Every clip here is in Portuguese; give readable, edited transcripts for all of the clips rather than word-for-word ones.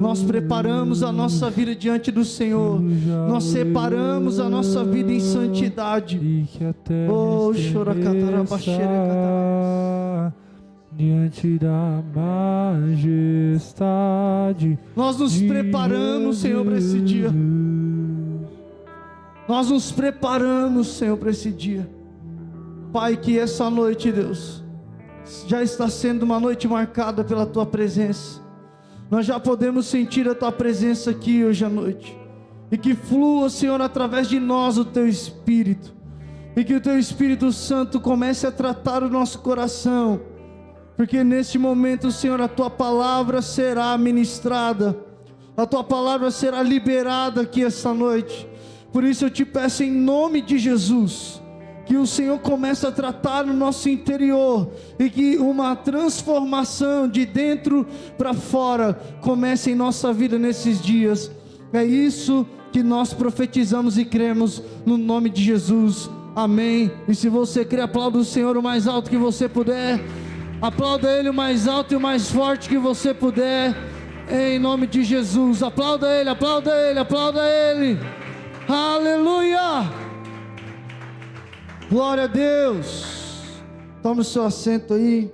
Nós preparamos a nossa vida diante do Senhor. Nós separamos a nossa vida em santidade. Oh, choracatarabaxerecatarabas. Diante da majestade. Nós nos preparamos, Senhor, para esse dia. Nós nos preparamos, Senhor, para esse dia. Pai, que essa noite, Deus, já está sendo uma noite marcada pela Tua presença. Nós já podemos sentir a Tua presença aqui hoje à noite. E que flua, Senhor, através de nós o Teu Espírito. E que o Teu Espírito Santo comece a tratar o nosso coração. Porque neste momento, Senhor, a Tua palavra será ministrada. A Tua palavra será liberada aqui esta noite. Por isso eu te peço em nome de Jesus, que o Senhor comece a tratar no nosso interior, e que uma transformação de dentro para fora comece em nossa vida nesses dias. É isso que nós profetizamos e cremos no nome de Jesus, amém. E se você crê, aplauda o Senhor o mais alto que você puder, aplauda Ele o mais alto e o mais forte que você puder, em nome de Jesus. Aplauda Ele, aplauda Ele, aplauda Ele. Aleluia! Glória a Deus! Tome o seu assento aí.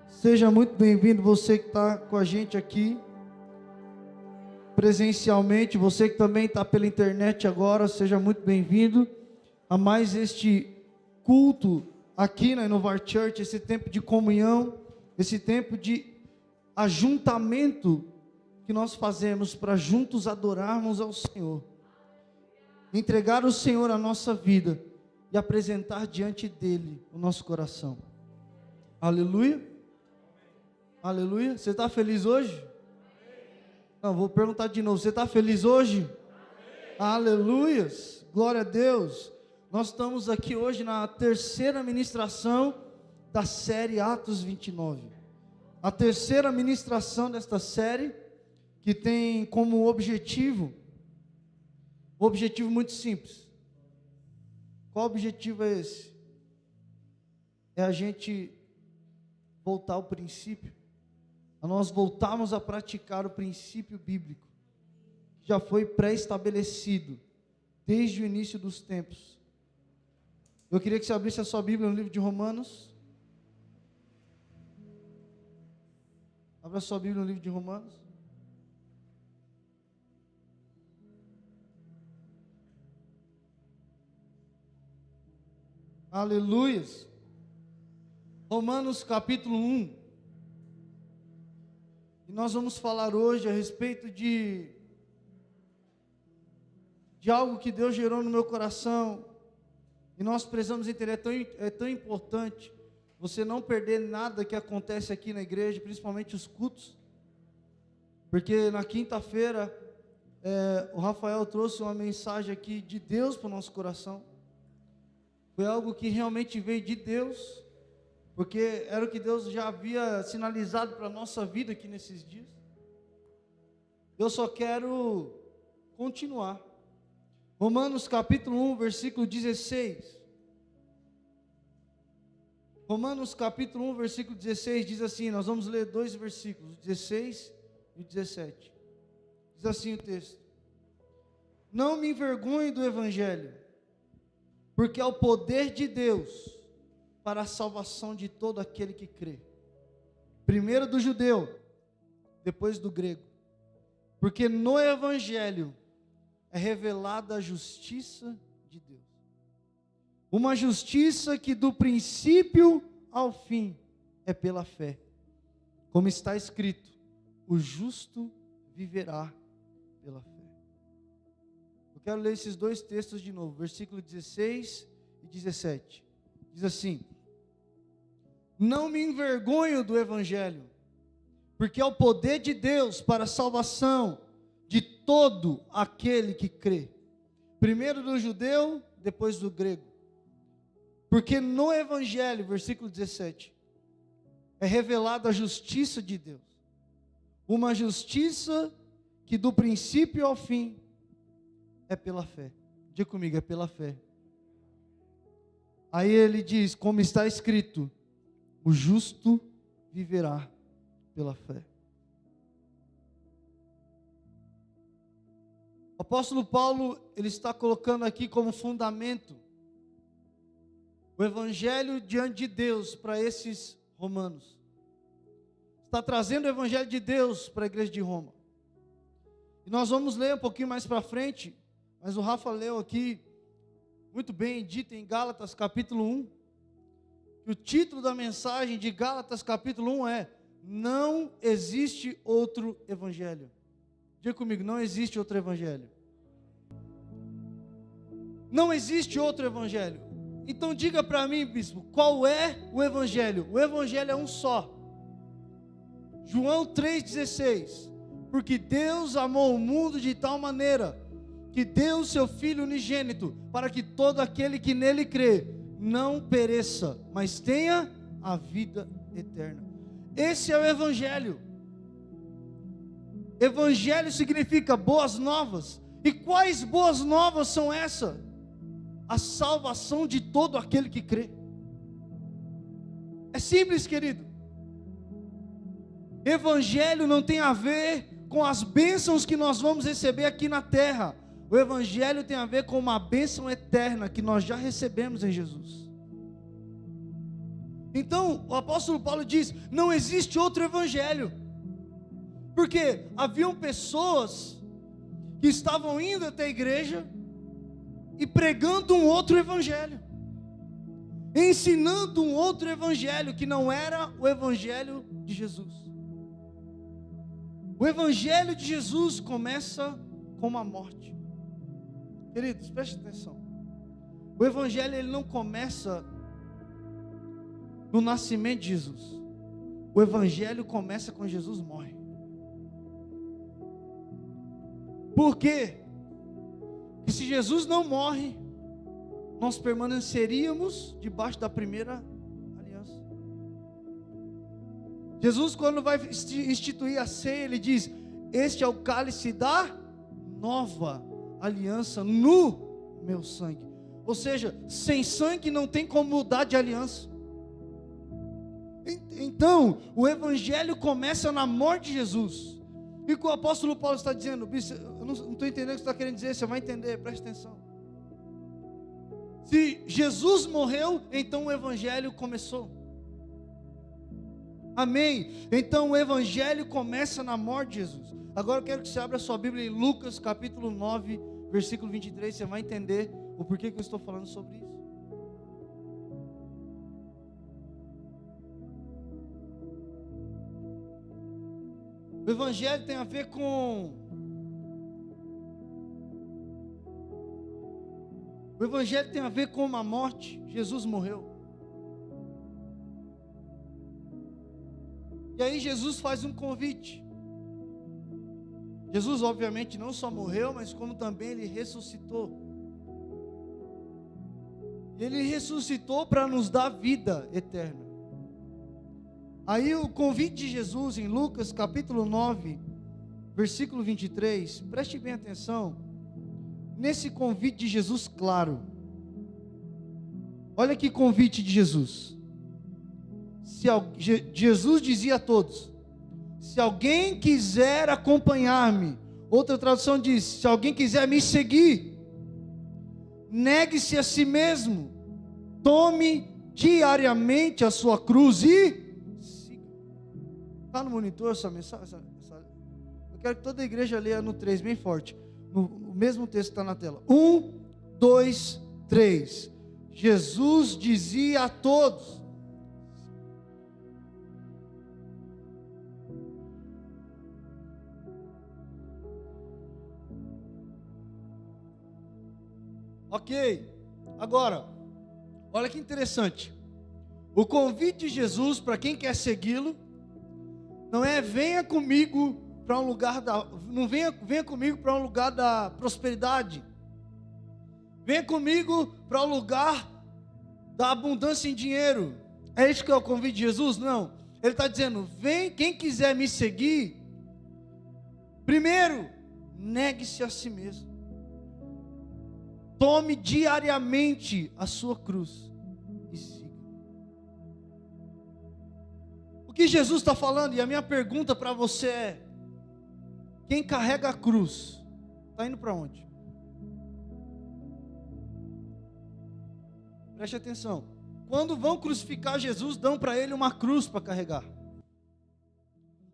Seja muito bem-vindo, você que está com a gente aqui presencialmente, você que também está pela internet agora, seja muito bem-vindo a mais este culto aqui na Inovar Church, esse tempo de comunhão, esse tempo de ajuntamento que nós fazemos para juntos adorarmos ao Senhor. Entregar ao Senhor a nossa vida e apresentar diante dEle o nosso coração. Aleluia. Aleluia. Você está feliz hoje? Não, vou perguntar de novo. Você está feliz hoje? Aleluias. Glória a Deus. Nós estamos aqui hoje na terceira ministração da série Atos 29. A terceira ministração desta série, que tem como objetivo muito simples. Qual objetivo é esse? É a gente voltar ao princípio, a nós voltarmos a praticar o princípio bíblico, que já foi pré-estabelecido desde o início dos tempos. Eu queria que você abrisse a sua Bíblia no livro de Romanos. Abra a sua Bíblia no livro de Romanos. Aleluias. Romanos capítulo 1. E nós vamos falar hoje a respeito de algo que Deus gerou no meu coração. E nós precisamos entender, é tão importante você não perder nada que acontece aqui na igreja, principalmente os cultos. Porque na quinta-feira, o Rafael trouxe uma mensagem aqui de Deus para o nosso coração. Foi algo que realmente veio de Deus, porque era o que Deus já havia sinalizado para a nossa vida aqui nesses dias. Eu só quero continuar. Romanos capítulo 1, versículo 16. Romanos capítulo 1, versículo 16 diz assim, nós vamos ler dois versículos, 16 e 17. Diz assim o texto: Não me envergonhe do Evangelho, porque é o poder de Deus para a salvação de todo aquele que crê. Primeiro do judeu, depois do grego. Porque no Evangelho é revelada a justiça de Deus. Uma justiça que do princípio ao fim é pela fé. Como está escrito, o justo viverá pela fé. Eu quero ler esses dois textos de novo, versículo 16 e 17. Diz assim: Não me envergonho do Evangelho, porque é o poder de Deus para a salvação de todo aquele que crê. Primeiro do judeu, depois do grego. Porque no Evangelho, versículo 17, é revelada a justiça de Deus. Uma justiça que do princípio ao fim é pela fé. Diga comigo, é pela fé. Aí ele diz, como está escrito, o justo viverá pela fé. apóstolo Paulo, ele está colocando aqui como fundamento o evangelho diante de Deus para esses romanos. Está trazendo o evangelho de Deus para a igreja de Roma. E nós vamos ler um pouquinho mais para frente, mas o Rafa leu aqui, muito bem dito em Gálatas capítulo 1, que o título da mensagem de Gálatas capítulo 1 é: não existe outro evangelho. Diga comigo, não existe outro evangelho. Não existe outro evangelho. Então diga para mim, bispo, qual é o evangelho? O evangelho é um só. João 3,16. Porque Deus amou o mundo de tal maneira que deu o seu Filho unigênito, para que todo aquele que nele crê não pereça, mas tenha a vida eterna. Esse é o evangelho. Evangelho significa boas novas. E quais boas novas são essas? A salvação de todo aquele que crê. É simples, querido. Evangelho não tem a ver com as bênçãos que nós vamos receber aqui na terra. O evangelho tem a ver com uma bênção eterna que nós já recebemos em Jesus. Então, o apóstolo Paulo diz: não existe outro evangelho. Porque haviam pessoas que estavam indo até a igreja e pregando um outro evangelho, ensinando um outro evangelho que não era o evangelho de Jesus. O evangelho de Jesus começa com uma morte. Queridos, preste atenção. O evangelho ele não começa no nascimento de Jesus. O evangelho começa quando Jesus morre. Por quê? Porque se Jesus não morre, nós permaneceríamos debaixo da primeira aliança. Jesus, quando vai instituir a ceia, ele diz: este é o cálice da nova aliança no meu sangue. Ou seja, sem sangue não tem como mudar de aliança. Então, o evangelho começa na morte de Jesus. E o que o apóstolo Paulo está dizendo? Eu não estou entendendo o que você está querendo dizer. Você vai entender, preste atenção. Se Jesus morreu, então o evangelho começou. Amém? Então o evangelho começa na morte de Jesus. Agora eu quero que você abra a sua Bíblia em Lucas capítulo 9, versículo 23. Você vai entender o porquê que eu estou falando sobre isso. O evangelho tem a ver com... O evangelho tem a ver com uma morte. Jesus morreu. E aí Jesus faz um convite. Jesus obviamente não só morreu, mas como também ele ressuscitou. E ele ressuscitou para nos dar vida eterna. Aí o convite de Jesus em Lucas capítulo 9, versículo 23, preste bem atenção, nesse convite de Jesus claro. Olha que convite de Jesus. Jesus dizia a todos: se alguém quiser acompanhar-me, outra tradução diz: se alguém quiser me seguir, negue-se a si mesmo, tome diariamente a sua cruz e está no monitor essa mensagem? Eu quero que toda a igreja leia no 3, bem forte. O mesmo texto está na tela. 1, 2, 3. Jesus dizia a todos. Ok. Agora, olha que interessante. O convite de Jesus para quem quer segui-lo não é venha comigo para um lugar da, não venha comigo para um lugar da prosperidade. Venha comigo para um lugar da abundância em dinheiro. É isso que é o convite de Jesus? Não. Ele está dizendo: vem, quem quiser me seguir, primeiro, negue-se a si mesmo. Tome diariamente a sua cruz e siga. O que Jesus está falando, e a minha pergunta para você é: quem carrega a cruz Está indo para onde? Preste atenção. Quando vão crucificar Jesus, dão para ele uma cruz para carregar.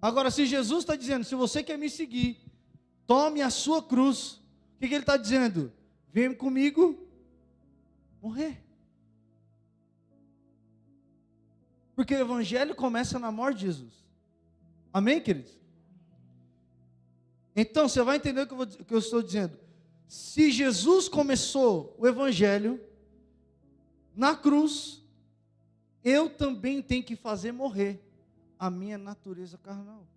Agora, se Jesus está dizendo, se você quer me seguir, tome a sua cruz. O que ele está dizendo? Vem comigo morrer. Porque o evangelho começa na morte de Jesus. Amém, queridos? Então, você vai entender o que eu estou dizendo. Se Jesus começou o evangelho na cruz, eu também tenho que fazer morrer a minha natureza carnal.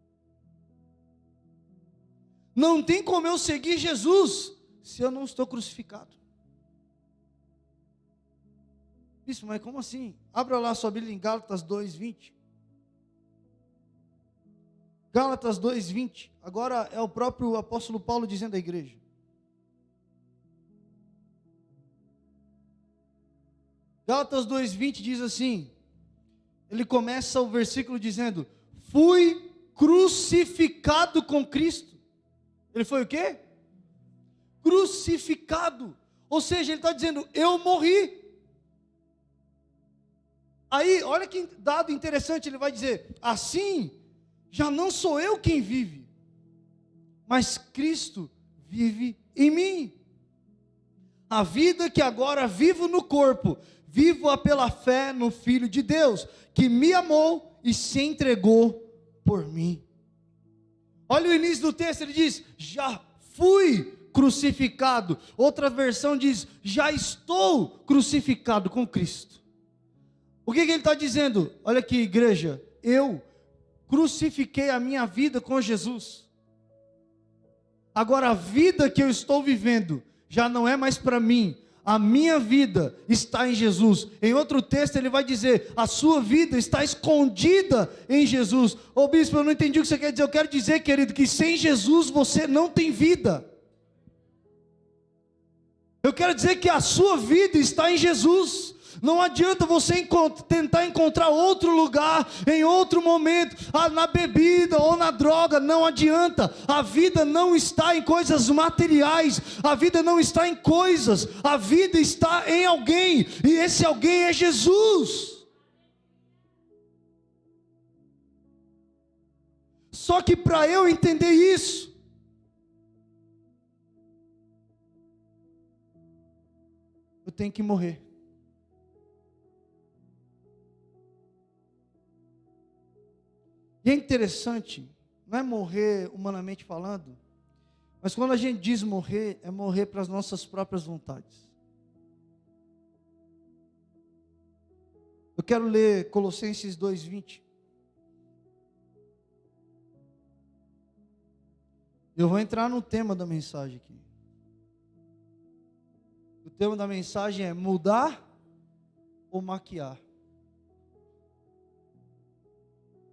Não tem como eu seguir Jesus se eu não estou crucificado. Isso, mas como assim? Abra lá sua Bíblia em Gálatas 2:20. Gálatas 2:20. Agora é o próprio apóstolo Paulo dizendo à igreja. Gálatas 2:20 diz assim. Ele começa o versículo dizendo: fui crucificado com Cristo. Ele foi o quê? Crucificado. Ou seja, ele está dizendo, eu morri. Aí, olha que dado interessante, ele vai dizer, assim, já não sou eu quem vive, mas Cristo vive em mim. A vida que agora vivo no corpo, vivo-a pela fé no Filho de Deus, que me amou e se entregou por mim. Olha o início do texto, ele diz, já fui crucificado. Outra versão diz, já estou crucificado com Cristo. O que ele está dizendo? Olha aqui, igreja, eu crucifiquei a minha vida com Jesus. Agora a vida que eu estou vivendo já não é mais para mim. A minha vida está em Jesus. Em outro texto ele vai dizer, a sua vida está escondida em Jesus. Ô bispo, eu não entendi o que você quer dizer. Eu quero dizer, querido, que sem Jesus você não tem vida. Eu quero dizer que a sua vida está em Jesus. Não adianta você tentar encontrar outro lugar, em outro momento, na bebida ou na droga, não adianta. A vida não está em coisas materiais, a vida não está em coisas, a vida está em alguém, e esse alguém é Jesus. Só que para eu entender isso, eu tenho que morrer. E é interessante, não é morrer humanamente falando, mas quando a gente diz morrer, é morrer para as nossas próprias vontades. Eu quero ler Colossenses 2:20. Eu vou entrar no tema da mensagem aqui. O tema da mensagem é mudar ou maquiar.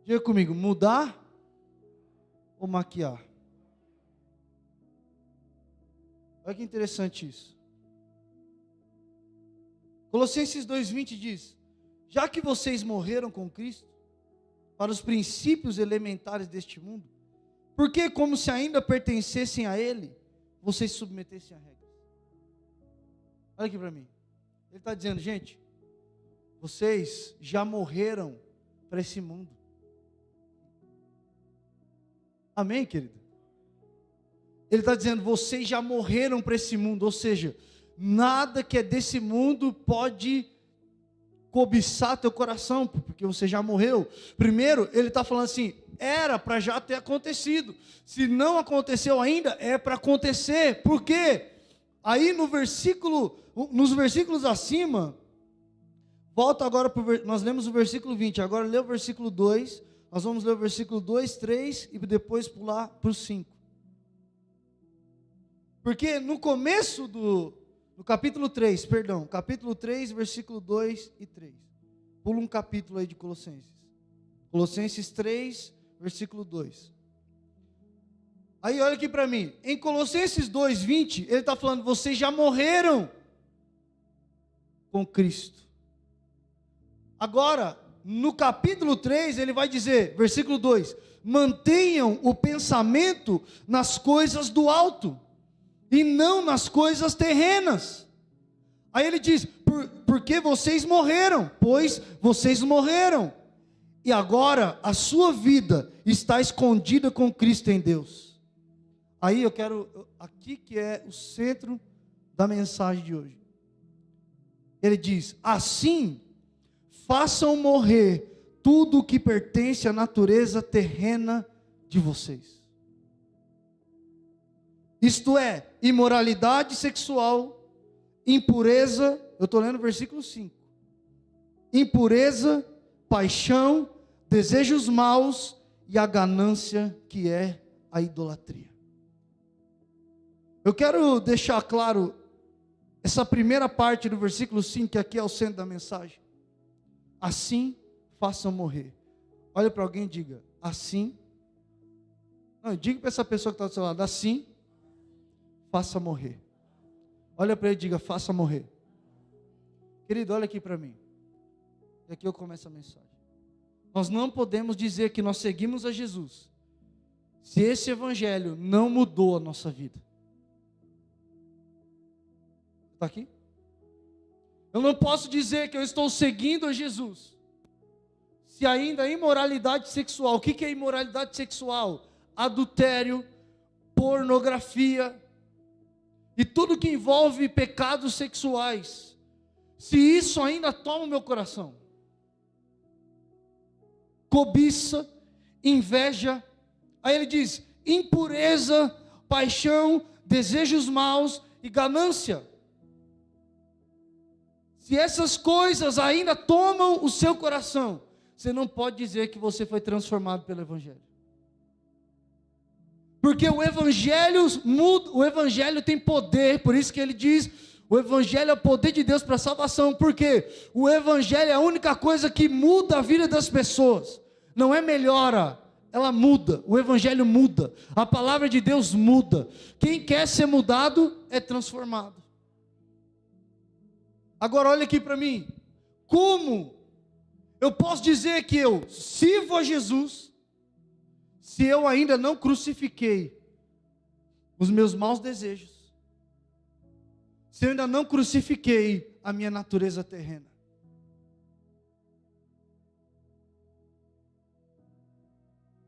Diga comigo, mudar ou maquiar? Olha que interessante isso. Colossenses 2:20 diz, já que vocês morreram com Cristo, para os princípios elementares deste mundo, porque como se ainda pertencessem a Ele, vocês se submetessem a regras. Olha aqui para mim. Ele está dizendo, gente, vocês já morreram para esse mundo. Amém, querido? Ele está dizendo, vocês já morreram para esse mundo, ou seja, nada que é desse mundo pode cobiçar teu coração, porque você já morreu. Primeiro, ele está falando assim, era para já ter acontecido, se não aconteceu ainda, é para acontecer. Por quê? Aí nos versículos acima, volta agora, nós lemos o versículo 20, agora lê o versículo 2, nós vamos ler o versículo 2, 3 e depois pular para o 5. Porque no começo do capítulo 3, capítulo 3, versículo 2 e 3. Pula um capítulo aí de Colossenses. Colossenses 3, versículo 2. Aí olha aqui para mim. Em Colossenses 2, 20, ele está falando, vocês já morreram com Cristo. Agora, no capítulo 3, ele vai dizer, versículo 2, mantenham o pensamento nas coisas do alto, e não nas coisas terrenas. Aí ele diz, porque vocês morreram, pois vocês morreram, e agora a sua vida está escondida com Cristo em Deus. Aí eu quero, aqui que é o centro da mensagem de hoje. Ele diz, assim, façam morrer tudo o que pertence à natureza terrena de vocês. Isto é, imoralidade sexual, impureza, eu estou lendo o versículo 5. Impureza, paixão, desejos maus e a ganância, que é a idolatria. Eu quero deixar claro essa primeira parte do versículo 5, que aqui é o centro da mensagem. Assim, façam morrer. Olha para alguém e diga, assim. Não, diga para essa pessoa que está do seu lado, assim, faça morrer. Olha para ele e diga, faça morrer. Querido, olha aqui para mim. E aqui eu começo a mensagem. Nós não podemos dizer que nós seguimos a Jesus, se esse evangelho não mudou a nossa vida. Está aqui? Eu não posso dizer que eu estou seguindo a Jesus, se ainda a imoralidade sexual. O que é imoralidade sexual? Adultério, pornografia e tudo que envolve pecados sexuais, se isso ainda toma o meu coração. Cobiça, inveja. Aí ele diz, impureza, paixão, desejos maus e ganância. Se essas coisas ainda tomam o seu coração, você não pode dizer que você foi transformado pelo evangelho. Porque o evangelho muda, o evangelho tem poder, por isso que ele diz, o evangelho é o poder de Deus para a salvação. Por quê? O evangelho é a única coisa que muda a vida das pessoas. Não é melhora, ela muda. O evangelho muda, a palavra de Deus muda. Quem quer ser mudado é transformado. Agora olha aqui para mim, como eu posso dizer que eu sirvo a Jesus, se eu ainda não crucifiquei os meus maus desejos, se eu ainda não crucifiquei a minha natureza terrena?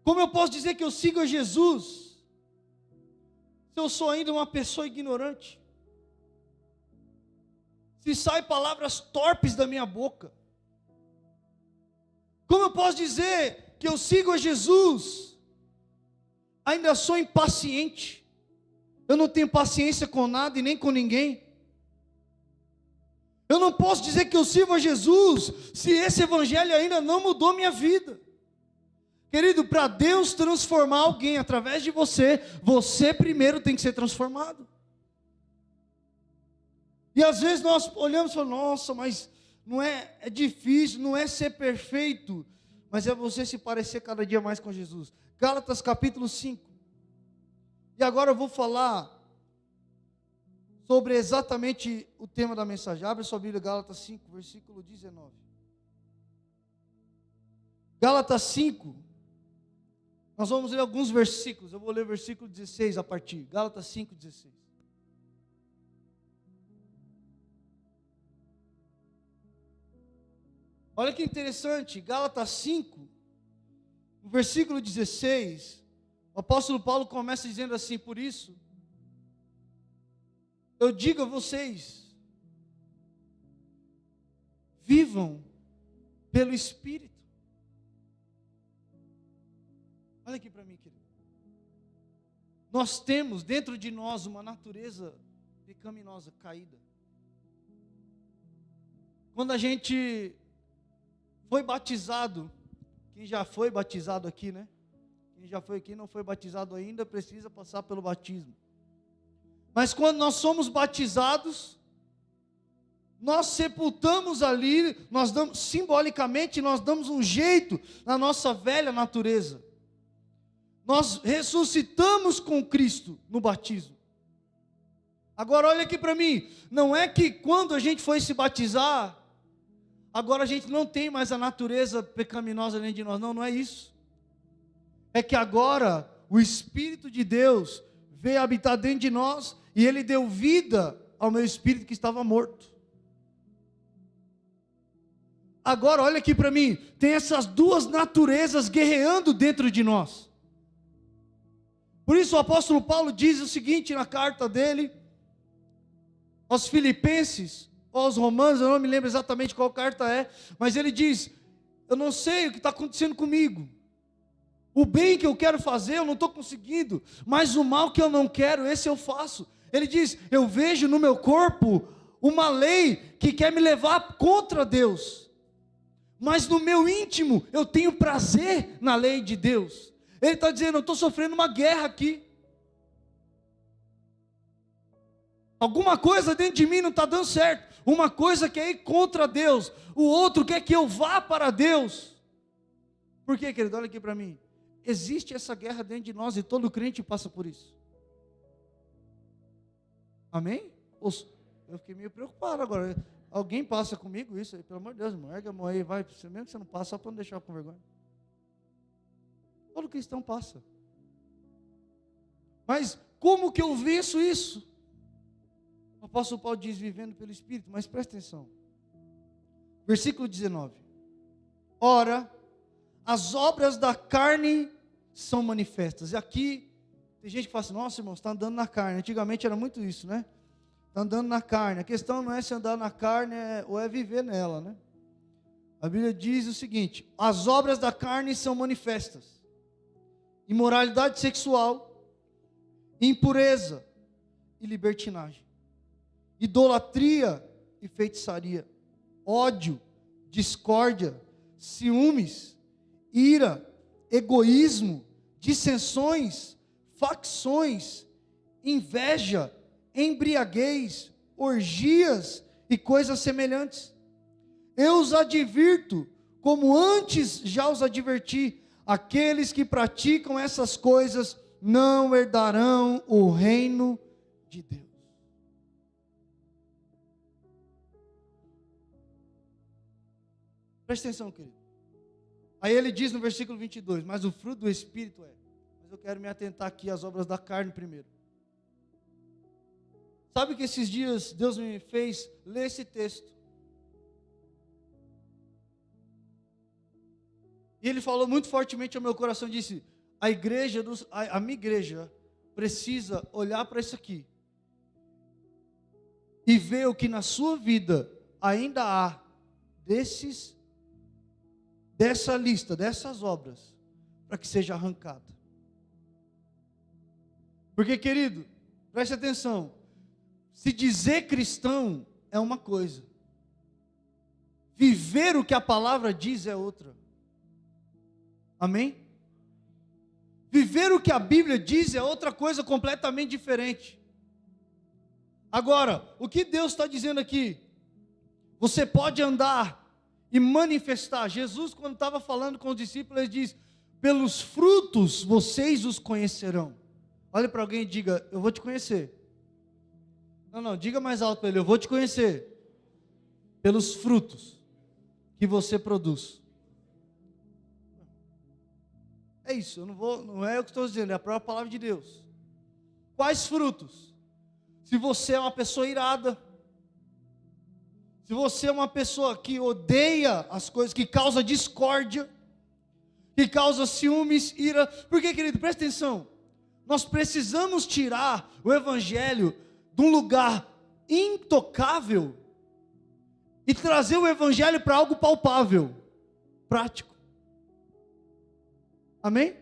Como eu posso dizer que eu sigo a Jesus, se eu sou ainda uma pessoa ignorante? Se saem palavras torpes da minha boca? Como eu posso dizer que eu sigo a Jesus, ainda sou impaciente, eu não tenho paciência com nada e nem com ninguém? Eu não posso dizer que eu sirvo a Jesus, se esse evangelho ainda não mudou minha vida. Querido, para Deus transformar alguém através de você, você primeiro tem que ser transformado. E às vezes nós olhamos e falamos, nossa, mas não é difícil, não é ser perfeito, mas é você se parecer cada dia mais com Jesus. Gálatas capítulo 5. E agora eu vou falar sobre exatamente o tema da mensagem. Abre sua Bíblia, Gálatas 5, versículo 19. Gálatas 5, nós vamos ler alguns versículos. Eu vou ler o versículo 16 a partir. Gálatas 5, 16. Olha que interessante, Gálatas 5, no versículo 16, o apóstolo Paulo começa dizendo assim, por isso, eu digo a vocês, vivam pelo Espírito. Olha aqui para mim, querido. Nós temos dentro de nós uma natureza pecaminosa, caída. Quando a gente foi batizado, quem já foi batizado aqui, né? Quem já foi aqui e não foi batizado ainda, precisa passar pelo batismo. Mas quando nós somos batizados, nós sepultamos ali, simbolicamente, nós damos um jeito na nossa velha natureza. Nós ressuscitamos com Cristo no batismo. Agora olha aqui para mim, não é que quando a gente foi se batizar, agora a gente não tem mais a natureza pecaminosa dentro de nós. Não, não é isso. É que agora o Espírito de Deus veio habitar dentro de nós e Ele deu vida ao meu espírito que estava morto. Agora olha aqui para mim, tem essas duas naturezas guerreando dentro de nós. Por isso o apóstolo Paulo diz o seguinte na carta dele, aos Filipenses, ou aos Romanos, eu não me lembro exatamente qual carta é, mas ele diz, eu não sei o que está acontecendo comigo, o bem que eu quero fazer eu não estou conseguindo, mas o mal que eu não quero, esse eu faço. Ele diz, eu vejo no meu corpo uma lei que quer me levar contra Deus, mas no meu íntimo eu tenho prazer na lei de Deus. Ele está dizendo, eu estou sofrendo uma guerra aqui. Alguma coisa dentro de mim não está dando certo. Uma coisa quer ir contra Deus, o outro quer que eu vá para Deus. Por quê, querido? Olha aqui para mim. Existe essa guerra dentro de nós e todo crente passa por isso. Amém? Eu fiquei meio preocupado agora. Alguém passa comigo isso aí? Pelo amor de Deus, irmão. Erga a mão aí, vai. Mesmo que você não passa, só para não deixar com vergonha. Todo cristão passa. Mas como que eu venço isso? O apóstolo Paulo diz, vivendo pelo Espírito, mas presta atenção. Versículo 19. Ora, as obras da carne são manifestas. E aqui, tem gente que fala assim, nossa irmão, você está andando na carne. Antigamente era muito isso, né? Está andando na carne. A questão não é se andar na carne ou é viver nela, né? A Bíblia diz o seguinte, as obras da carne são manifestas. Imoralidade sexual, impureza e libertinagem, idolatria e feitiçaria, ódio, discórdia, ciúmes, ira, egoísmo, dissensões, facções, inveja, embriaguez, orgias e coisas semelhantes. Eu os advirto, como antes já os adverti, aqueles que praticam essas coisas não herdarão o reino de Deus. Presta atenção, querido. Aí ele diz no versículo 22, mas o fruto do Espírito é. Mas eu quero me atentar aqui às obras da carne primeiro. Sabe que esses dias Deus me fez ler esse texto. E ele falou muito fortemente ao meu coração, disse, a minha igreja precisa olhar para isso aqui e ver o que na sua vida ainda há dessa lista, dessas obras, para que seja arrancada. Porque, querido, preste atenção, se dizer cristão é uma coisa, viver o que a palavra diz é outra. Amém? Viver o que a Bíblia diz é outra coisa completamente diferente. Agora, o que Deus está dizendo aqui? Você pode andar e manifestar. Jesus, quando estava falando com os discípulos, ele diz, pelos frutos vocês os conhecerão. Olhe para alguém e diga, eu vou te conhecer. Não, diga mais alto para ele, eu vou te conhecer. Pelos frutos que você produz. É isso, não é o que estou dizendo, é a própria palavra de Deus. Quais frutos? Se você é uma pessoa irada, se você é uma pessoa que odeia as coisas, que causa discórdia, que causa ciúmes, ira, porque, querido, presta atenção, nós precisamos tirar o evangelho de um lugar intocável e trazer o evangelho para algo palpável, prático. Amém?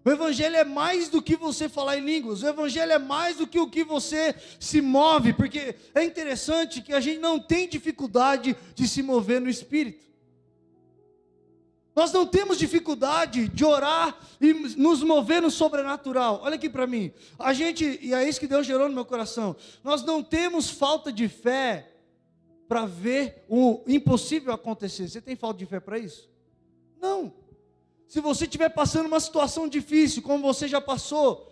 O evangelho é mais do que você falar em línguas, o evangelho é mais do que o que você se move, porque é interessante que a gente não tem dificuldade de se mover no Espírito. Nós não temos dificuldade de orar e nos mover no sobrenatural. Olha aqui para mim, e é isso que Deus gerou no meu coração, nós não temos falta de fé para ver o impossível acontecer. Você tem falta de fé para isso? Não. Se você estiver passando uma situação difícil, como você já passou,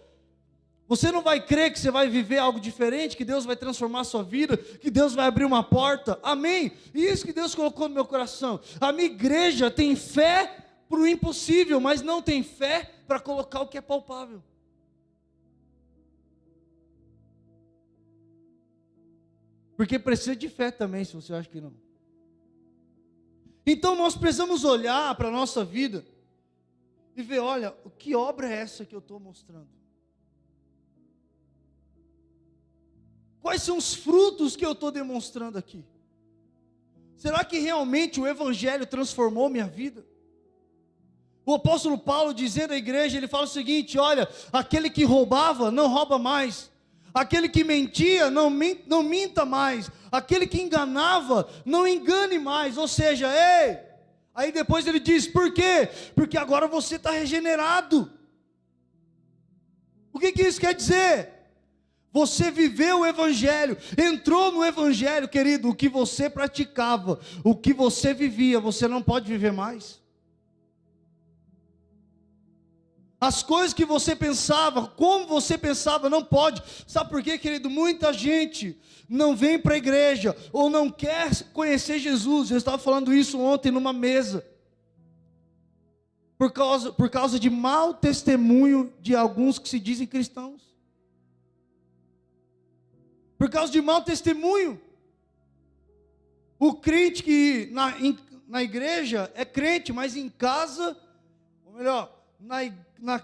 você não vai crer que você vai viver algo diferente, que Deus vai transformar a sua vida, que Deus vai abrir uma porta, amém? E isso que Deus colocou no meu coração. A minha igreja tem fé para o impossível, mas não tem fé para colocar o que é palpável. Porque precisa de fé também, se você acha que não. Então nós precisamos olhar para a nossa vida e ver, olha, que obra é essa que eu estou mostrando? Quais são os frutos que eu estou demonstrando aqui? Será que realmente o Evangelho transformou minha vida? O apóstolo Paulo dizendo à igreja, ele fala o seguinte, olha, aquele que roubava, não rouba mais. Aquele que mentia, não minta mais. Aquele que enganava, não engane mais. Ou seja, ei, aí depois ele diz, por quê? Porque agora você está regenerado. O que isso quer dizer? Você viveu o Evangelho, entrou no Evangelho, querido, o que você praticava, o que você vivia, você não pode viver mais. As coisas que você pensava, como você pensava, não pode. Sabe por quê, querido? Muita gente não vem para a igreja, ou não quer conhecer Jesus. Eu estava falando isso ontem numa mesa. Por causa de mau testemunho de alguns que se dizem cristãos. Por causa de mau testemunho. O crente que na igreja é crente, mas em casa, ou melhor,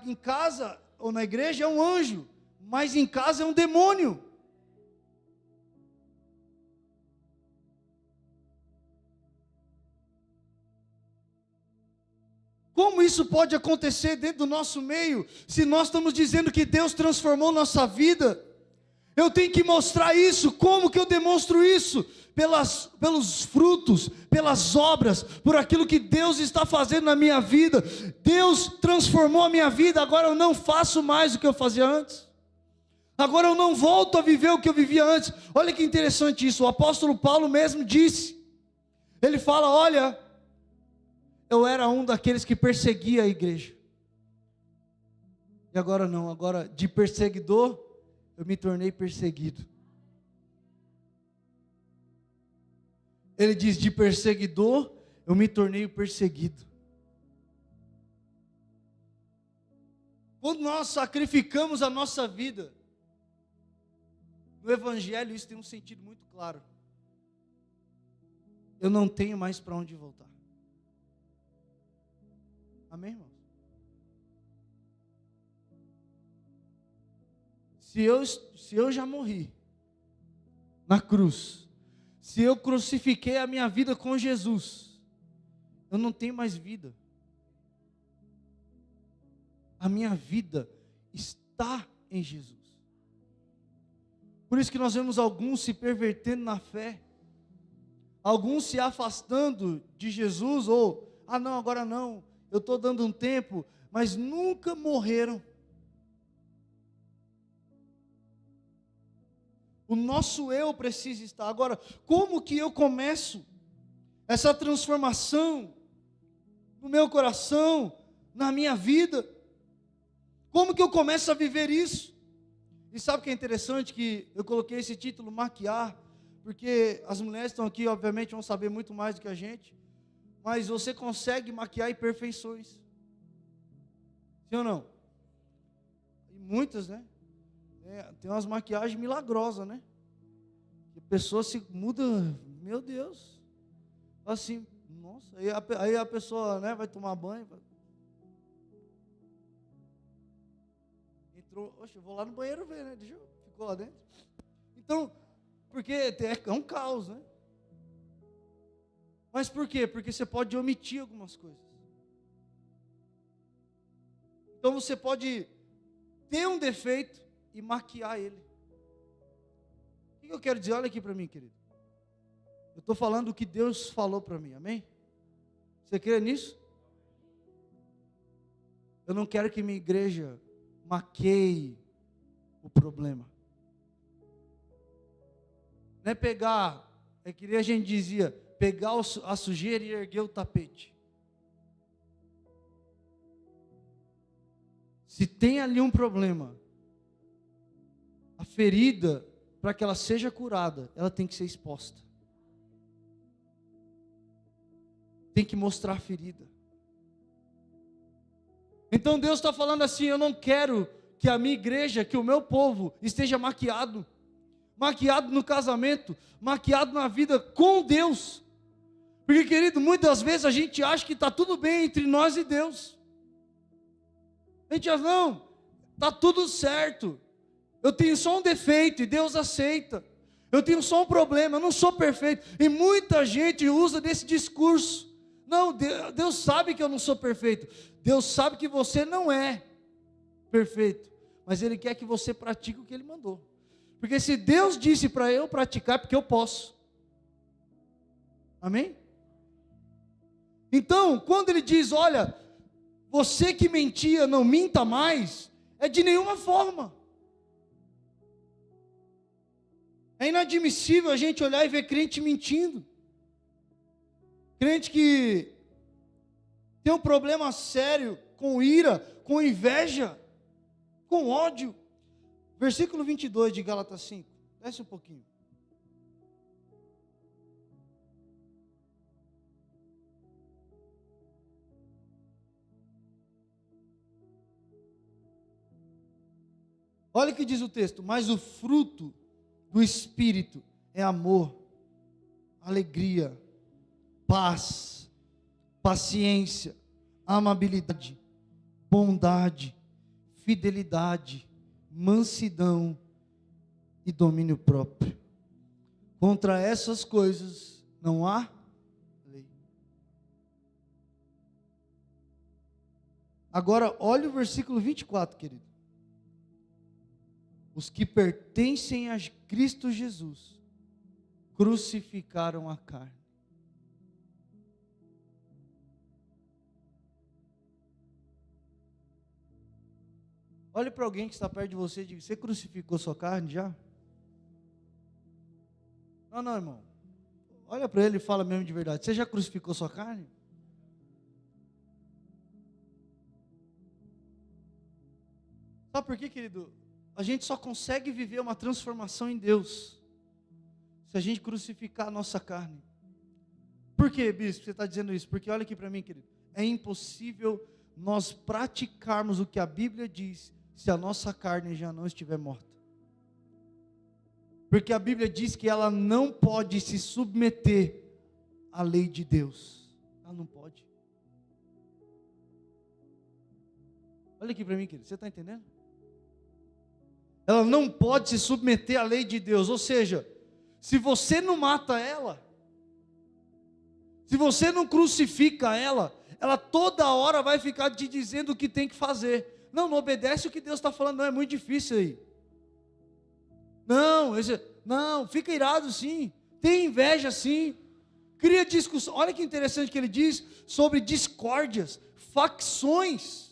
em casa ou na igreja é um anjo, mas em casa é um demônio. Como isso pode acontecer dentro do nosso meio, se nós estamos dizendo que Deus transformou nossa vida? Eu tenho que mostrar isso. Como que eu demonstro isso? Pelos frutos, pelas obras, por aquilo que Deus está fazendo na minha vida. Deus transformou a minha vida, agora eu não faço mais o que eu fazia antes. Agora eu não volto a viver o que eu vivia antes. Olha que interessante isso, o apóstolo Paulo mesmo disse. Ele fala, olha, eu era um daqueles que perseguia a igreja. E agora não, agora de perseguidor, eu me tornei perseguido. Ele diz, de perseguidor, eu me tornei o perseguido. Quando nós sacrificamos a nossa vida, no Evangelho isso tem um sentido muito claro. Eu não tenho mais para onde voltar. Amém, irmãos? Se eu já morri na cruz, se eu crucifiquei a minha vida com Jesus, eu não tenho mais vida. A minha vida está em Jesus. Por isso que nós vemos alguns se pervertendo na fé, alguns se afastando de Jesus, ou, não, agora não, eu estou dando um tempo, mas nunca morreram. O nosso eu precisa estar. Agora, como que eu começo essa transformação no meu coração, na minha vida? Como que eu começo a viver isso? E sabe o que é interessante? Que eu coloquei esse título, maquiar, porque as mulheres estão aqui, obviamente, vão saber muito mais do que a gente, mas você consegue maquiar imperfeições. Sim ou não? E muitas, né? Tem umas maquiagens milagrosas, né? A pessoa se muda, meu Deus. Assim, nossa. Aí a pessoa, né, vai tomar banho. Entrou, oxe, eu vou lá no banheiro ver, né? Ficou lá dentro. Então, porque é um caos, né? Mas por quê? Porque você pode omitir algumas coisas. Então você pode ter um defeito e maquiar ele. O que eu quero dizer? Olha aqui para mim, querido. Eu estou falando o que Deus falou para mim, amém? Você crê nisso? Eu não quero que minha igreja maqueie o problema. Não é pegar, é que a gente dizia, pegar a sujeira e erguer o tapete. Se tem ali um problema, a ferida, para que ela seja curada, ela tem que ser exposta. Tem que mostrar a ferida. Então Deus está falando assim, eu não quero que a minha igreja, que o meu povo esteja maquiado. maquiado no casamento, maquiado na vida com Deus. Porque, querido, muitas vezes a gente acha que está tudo bem entre nós e Deus. A gente acha, não, está tudo certo. Eu tenho só um defeito e Deus aceita. Eu tenho só um problema, eu não sou perfeito. E muita gente usa desse discurso. Não, Deus sabe que eu não sou perfeito. Deus sabe que você não é perfeito. Mas Ele quer que você pratique o que Ele mandou. Porque se Deus disse para eu praticar, é porque eu posso. Amém? Então, quando Ele diz, olha, você que mentia, não minta mais, é de nenhuma forma. É inadmissível a gente olhar e ver crente mentindo. Crente que tem um problema sério com ira, com inveja, com ódio. Versículo 22 de Gálatas 5. Desce um pouquinho. Olha o que diz o texto. Mas o fruto do Espírito é amor, alegria, paz, paciência, amabilidade, bondade, fidelidade, mansidão e domínio próprio. Contra essas coisas não há lei. Agora, olha o versículo 24, querido. Os que pertencem a Cristo Jesus crucificaram a carne. Olhe para alguém que está perto de você e diga: você crucificou sua carne já? Não, irmão. Olha para ele e fala mesmo de verdade. Você já crucificou sua carne? Sabe por quê, querido? A gente só consegue viver uma transformação em Deus se a gente crucificar a nossa carne. Por quê, bispo, você está dizendo isso? Porque olha aqui para mim, querido. É impossível nós praticarmos o que a Bíblia diz se a nossa carne já não estiver morta. Porque a Bíblia diz que ela não pode se submeter à lei de Deus. Ela não pode. Olha aqui para mim, querido. Você está entendendo? Ela não pode se submeter à lei de Deus. Ou seja, se você não mata ela, se você não crucifica ela, ela toda hora vai ficar te dizendo o que tem que fazer. Não obedece o que Deus está falando, não, é muito difícil aí. Não, fica irado sim, tem inveja sim, cria discussão. Olha que interessante que ele diz sobre discórdias, facções.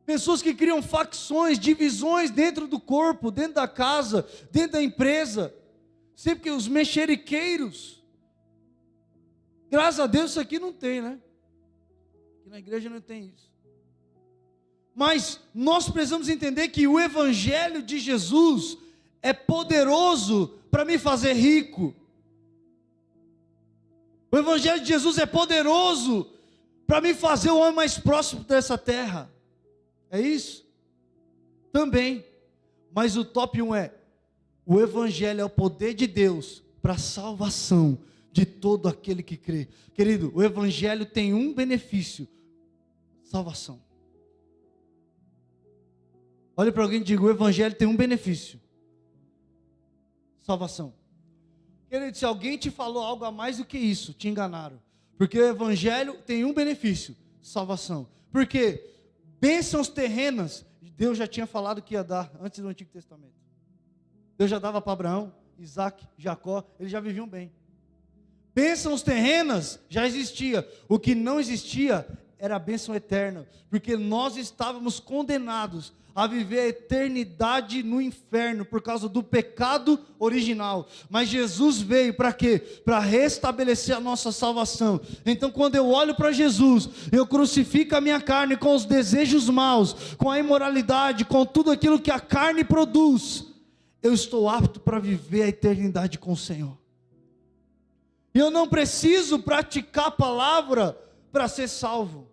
Pessoas que criam facções, divisões dentro do corpo, dentro da casa, dentro da empresa. Sempre que os mexeriqueiros. Graças a Deus isso aqui não tem, né? Aqui na igreja não tem isso. Mas nós precisamos entender que o Evangelho de Jesus é poderoso para me fazer rico. O Evangelho de Jesus é poderoso para me fazer o homem mais próximo dessa terra. É isso? Também. Mas o top 1 é: o Evangelho é o poder de Deus para a salvação de todo aquele que crê. Querido, o Evangelho tem um benefício: salvação. Olha para alguém e diga: o Evangelho tem um benefício: salvação. Querido, se alguém te falou algo a mais do que isso, te enganaram. Porque o Evangelho tem um benefício: salvação. Por quê? Bênçãos terrenas, Deus já tinha falado que ia dar antes do Antigo Testamento. Deus já dava para Abraão, Isaac, Jacó, eles já viviam bem. Bênçãos terrenas já existia. O que não existia era a bênção eterna, porque nós estávamos condenados a viver a eternidade no inferno por causa do pecado original. Mas Jesus veio para quê? Para restabelecer a nossa salvação. Então, quando eu olho para Jesus, eu crucifico a minha carne com os desejos maus, com a imoralidade, com tudo aquilo que a carne produz. Eu estou apto para viver a eternidade com o Senhor. E eu não preciso praticar a palavra para ser salvo.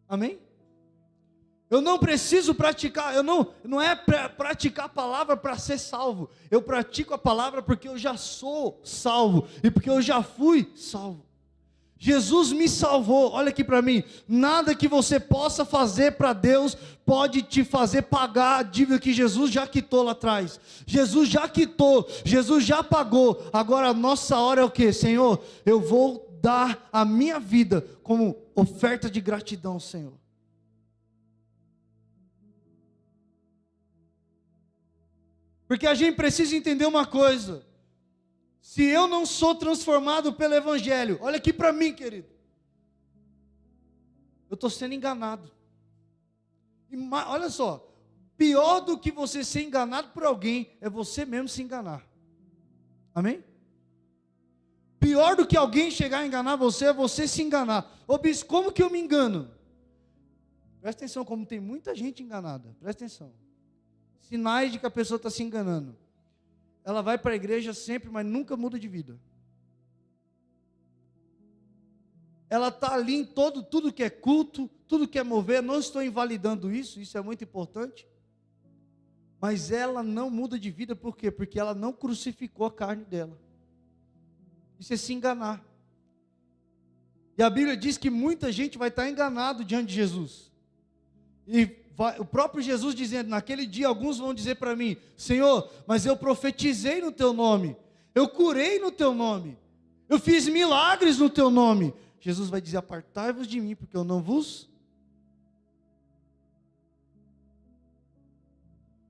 Amém? Eu não preciso praticar, não é praticar a palavra para ser salvo. Eu pratico a palavra porque eu já sou salvo e porque eu já fui salvo. Jesus me salvou. Olha aqui para mim. Nada que você possa fazer para Deus pode te fazer pagar a dívida que Jesus já quitou lá atrás. Jesus já quitou, Jesus já pagou. Agora a nossa hora é o quê? Senhor, eu vou dar a minha vida como oferta de gratidão, Senhor. Porque a gente precisa entender uma coisa: se eu não sou transformado pelo Evangelho, olha aqui para mim, querido, eu estou sendo enganado. E olha só, pior do que você ser enganado por alguém, é você mesmo se enganar. Amém? Pior do que alguém chegar a enganar você, é você se enganar. Ô bispo, como que eu me engano? Presta atenção, como tem muita gente enganada, presta atenção. Sinais de que a pessoa está se enganando. Ela vai para a igreja sempre, mas nunca muda de vida. Ela está ali em tudo que é culto, tudo que é mover. Não estou invalidando isso, isso é muito importante. Mas ela não muda de vida, por quê? Porque ela não crucificou a carne dela. Isso é se enganar. E a Bíblia diz que muita gente vai estar enganado diante de Jesus. O próprio Jesus dizendo, naquele dia alguns vão dizer para mim: Senhor, mas eu profetizei no teu nome, eu curei no teu nome, eu fiz milagres no teu nome. Jesus vai dizer: apartai-vos de mim, porque eu não vos...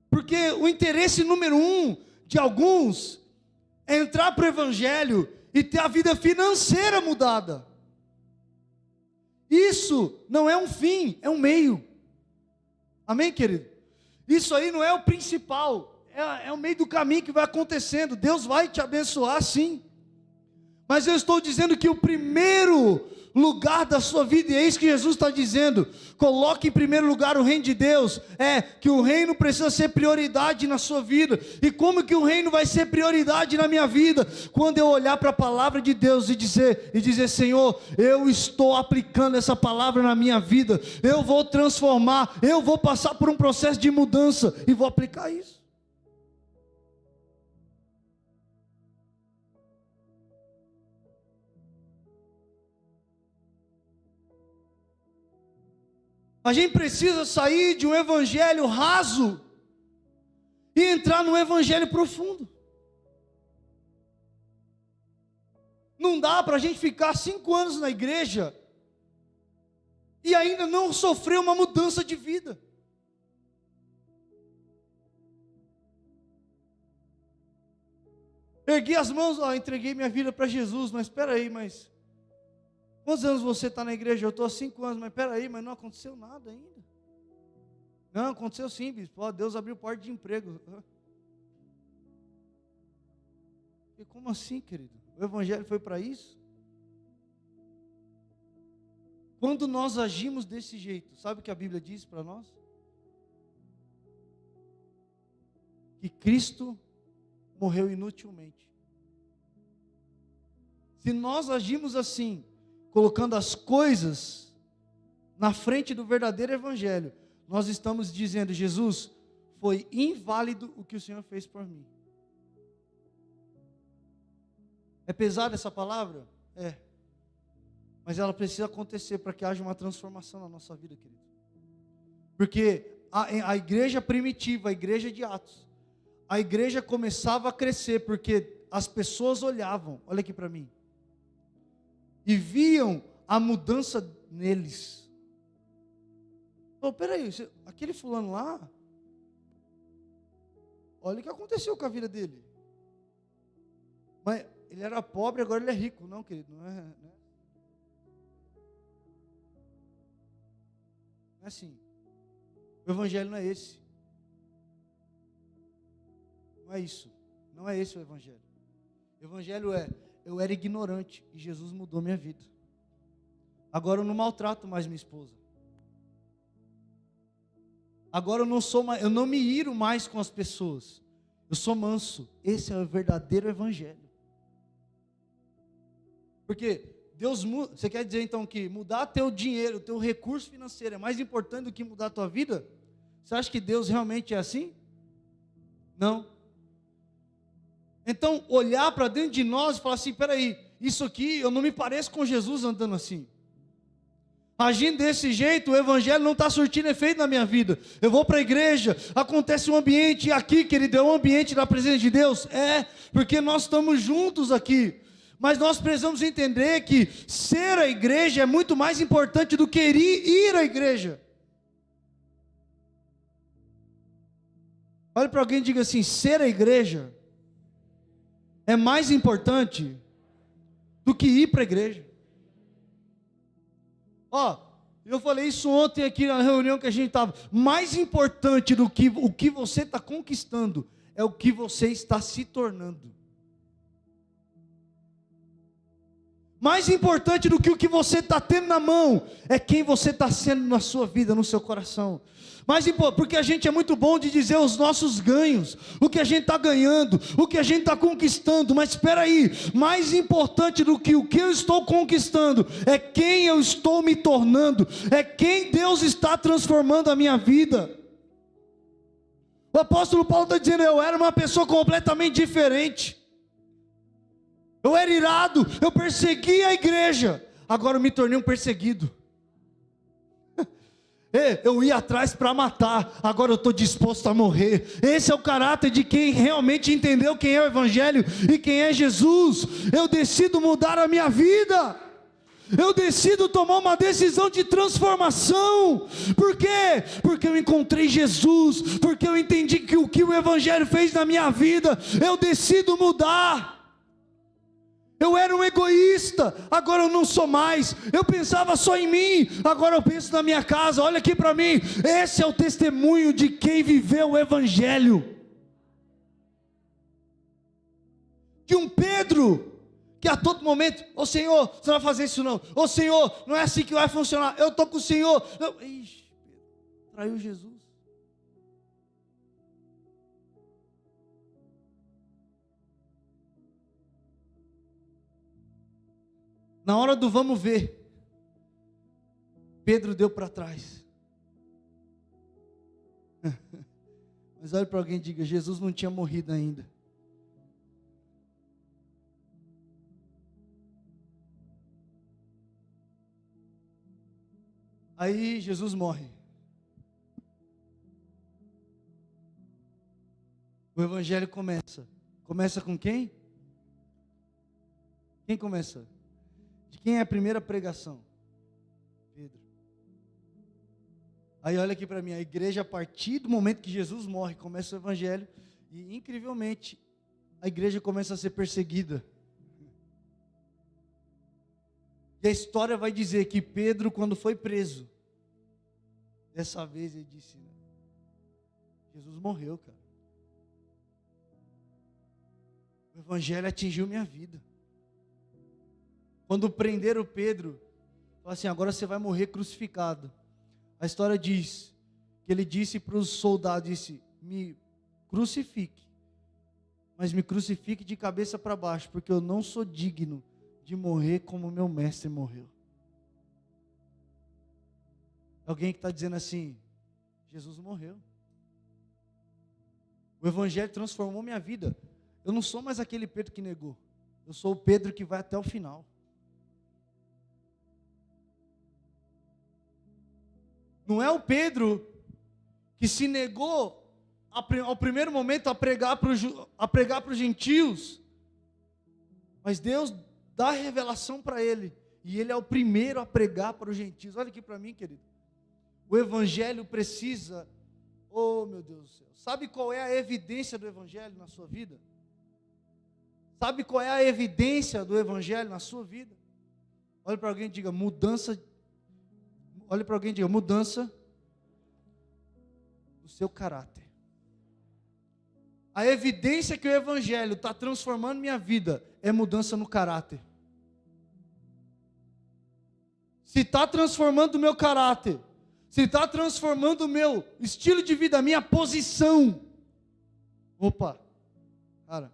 Porque o interesse número 1 de alguns é entrar para o Evangelho e ter a vida financeira mudada. Isso não é um fim, é um meio. Amém, querido? Isso aí não é o principal, é o meio do caminho que vai acontecendo. Deus vai te abençoar, sim. Mas eu estou dizendo que o primeiro lugar da sua vida, e é isso que Jesus está dizendo: coloque em primeiro lugar o reino de Deus. É que o reino precisa ser prioridade na sua vida. E como que o reino vai ser prioridade na minha vida? Quando eu olhar para a palavra de Deus e dizer: Senhor, eu estou aplicando essa palavra na minha vida, eu vou transformar, eu vou passar por um processo de mudança e vou aplicar isso. A gente precisa sair de um evangelho raso e entrar num evangelho profundo. Não dá para a gente ficar 5 anos na igreja e ainda não sofrer uma mudança de vida. Ergui as mãos, entreguei minha vida para Jesus, mas espera aí, quantos anos você está na igreja? Eu estou há 5 anos, mas peraí, mas não aconteceu nada ainda. Não, aconteceu sim, bispo. Deus abriu porta de emprego. E como assim, querido? O evangelho foi para isso? Quando nós agimos desse jeito, sabe o que a Bíblia diz para nós? Que Cristo morreu inutilmente. Se nós agimos assim, colocando as coisas na frente do verdadeiro evangelho, nós estamos dizendo: Jesus, foi inválido o que o Senhor fez por mim. É pesada essa palavra? É. Mas ela precisa acontecer para que haja uma transformação na nossa vida, querido. Porque a igreja primitiva, a igreja de Atos, a igreja começava a crescer porque as pessoas olhavam, olha aqui para mim, e viam a mudança neles. Peraí, aquele fulano lá, olha o que aconteceu com a vida dele. Mas ele era pobre, agora ele é rico. Não, querido, não é assim. O evangelho não é esse. Não é isso. Não é esse o evangelho. O evangelho é: eu era ignorante e Jesus mudou minha vida. Agora eu não maltrato mais minha esposa. Agora eu não me iro mais com as pessoas. Eu sou manso. Esse é o verdadeiro evangelho. Porque Deus muda. Você quer dizer então que mudar teu dinheiro, teu recurso financeiro é mais importante do que mudar a tua vida? Você acha que Deus realmente é assim? Não. Então, olhar para dentro de nós e falar assim, peraí, isso aqui, eu não me pareço com Jesus andando assim. Agindo desse jeito, o evangelho não está surtindo efeito na minha vida. Eu vou para a igreja, acontece um ambiente aqui, querido, é um ambiente da presença de Deus? É, porque nós estamos juntos aqui. Mas nós precisamos entender que ser a igreja é muito mais importante do que ir à igreja. Olhe para alguém e diga assim, ser a igreja é mais importante do que ir para a igreja. Eu falei isso ontem aqui na reunião que a gente estava. Mais importante do que o que você está conquistando é o que você está se tornando. Mais importante do que o que você está tendo na mão é quem você está sendo na sua vida, no seu coração. Porque a gente é muito bom de dizer os nossos ganhos, o que a gente está ganhando, o que a gente está conquistando, mas espera aí, mais importante do que o que eu estou conquistando, é quem eu estou me tornando, é quem Deus está transformando a minha vida. O apóstolo Paulo está dizendo, eu era uma pessoa completamente diferente, eu era irado, eu perseguia a igreja, agora eu me tornei um perseguido. Eu ia atrás para matar, agora eu estou disposto a morrer. Esse é o caráter de quem realmente entendeu quem é o evangelho e quem é Jesus. Eu decido mudar a minha vida, eu decido tomar uma decisão de transformação. Por quê? Porque eu encontrei Jesus, porque eu entendi que o que o evangelho fez na minha vida, eu decido mudar. Eu era um egoísta, agora eu não sou mais. Eu pensava só em mim, agora eu penso na minha casa. Olha aqui para mim, esse é o testemunho de quem viveu o evangelho. De um Pedro, que a todo momento, ô Senhor, você não vai fazer isso não. Ô Senhor, não é assim que vai funcionar. Eu estou com o Senhor. Ixi, traiu Jesus. Na hora do vamos ver, Pedro deu para trás. Mas olhe para alguém e diga, Jesus não tinha morrido ainda. Aí Jesus morre. O evangelho começa. Começa com quem? Quem começa? De quem é a primeira pregação? Pedro. Aí olha aqui para mim, a igreja a partir do momento que Jesus morre, começa o evangelho, e incrivelmente, a igreja começa a ser perseguida. E a história vai dizer que Pedro, quando foi preso, dessa vez ele disse, Jesus morreu, cara. O evangelho atingiu minha vida. Quando prenderam Pedro, falaram assim, agora você vai morrer crucificado. A história diz, que ele disse para os soldados, disse, me crucifique, mas me crucifique de cabeça para baixo, porque eu não sou digno de morrer como meu mestre morreu. Alguém que está dizendo assim, Jesus morreu. O evangelho transformou minha vida. Eu não sou mais aquele Pedro que negou. Eu sou o Pedro que vai até o final. Não é o Pedro que se negou ao primeiro momento a pregar para os gentios, mas Deus dá revelação para ele, e ele é o primeiro a pregar para os gentios. Olha aqui para mim, querido, o evangelho precisa, oh meu Deus do céu, sabe qual é a evidência do evangelho na sua vida? Sabe qual é a evidência do evangelho na sua vida? Olha para alguém e diga, mudança. Olha para alguém e diga, mudança do seu caráter. A evidência que o evangelho está transformando minha vida é mudança no caráter. Se está transformando o meu caráter, se está transformando o meu estilo de vida, a minha posição, opa, cara,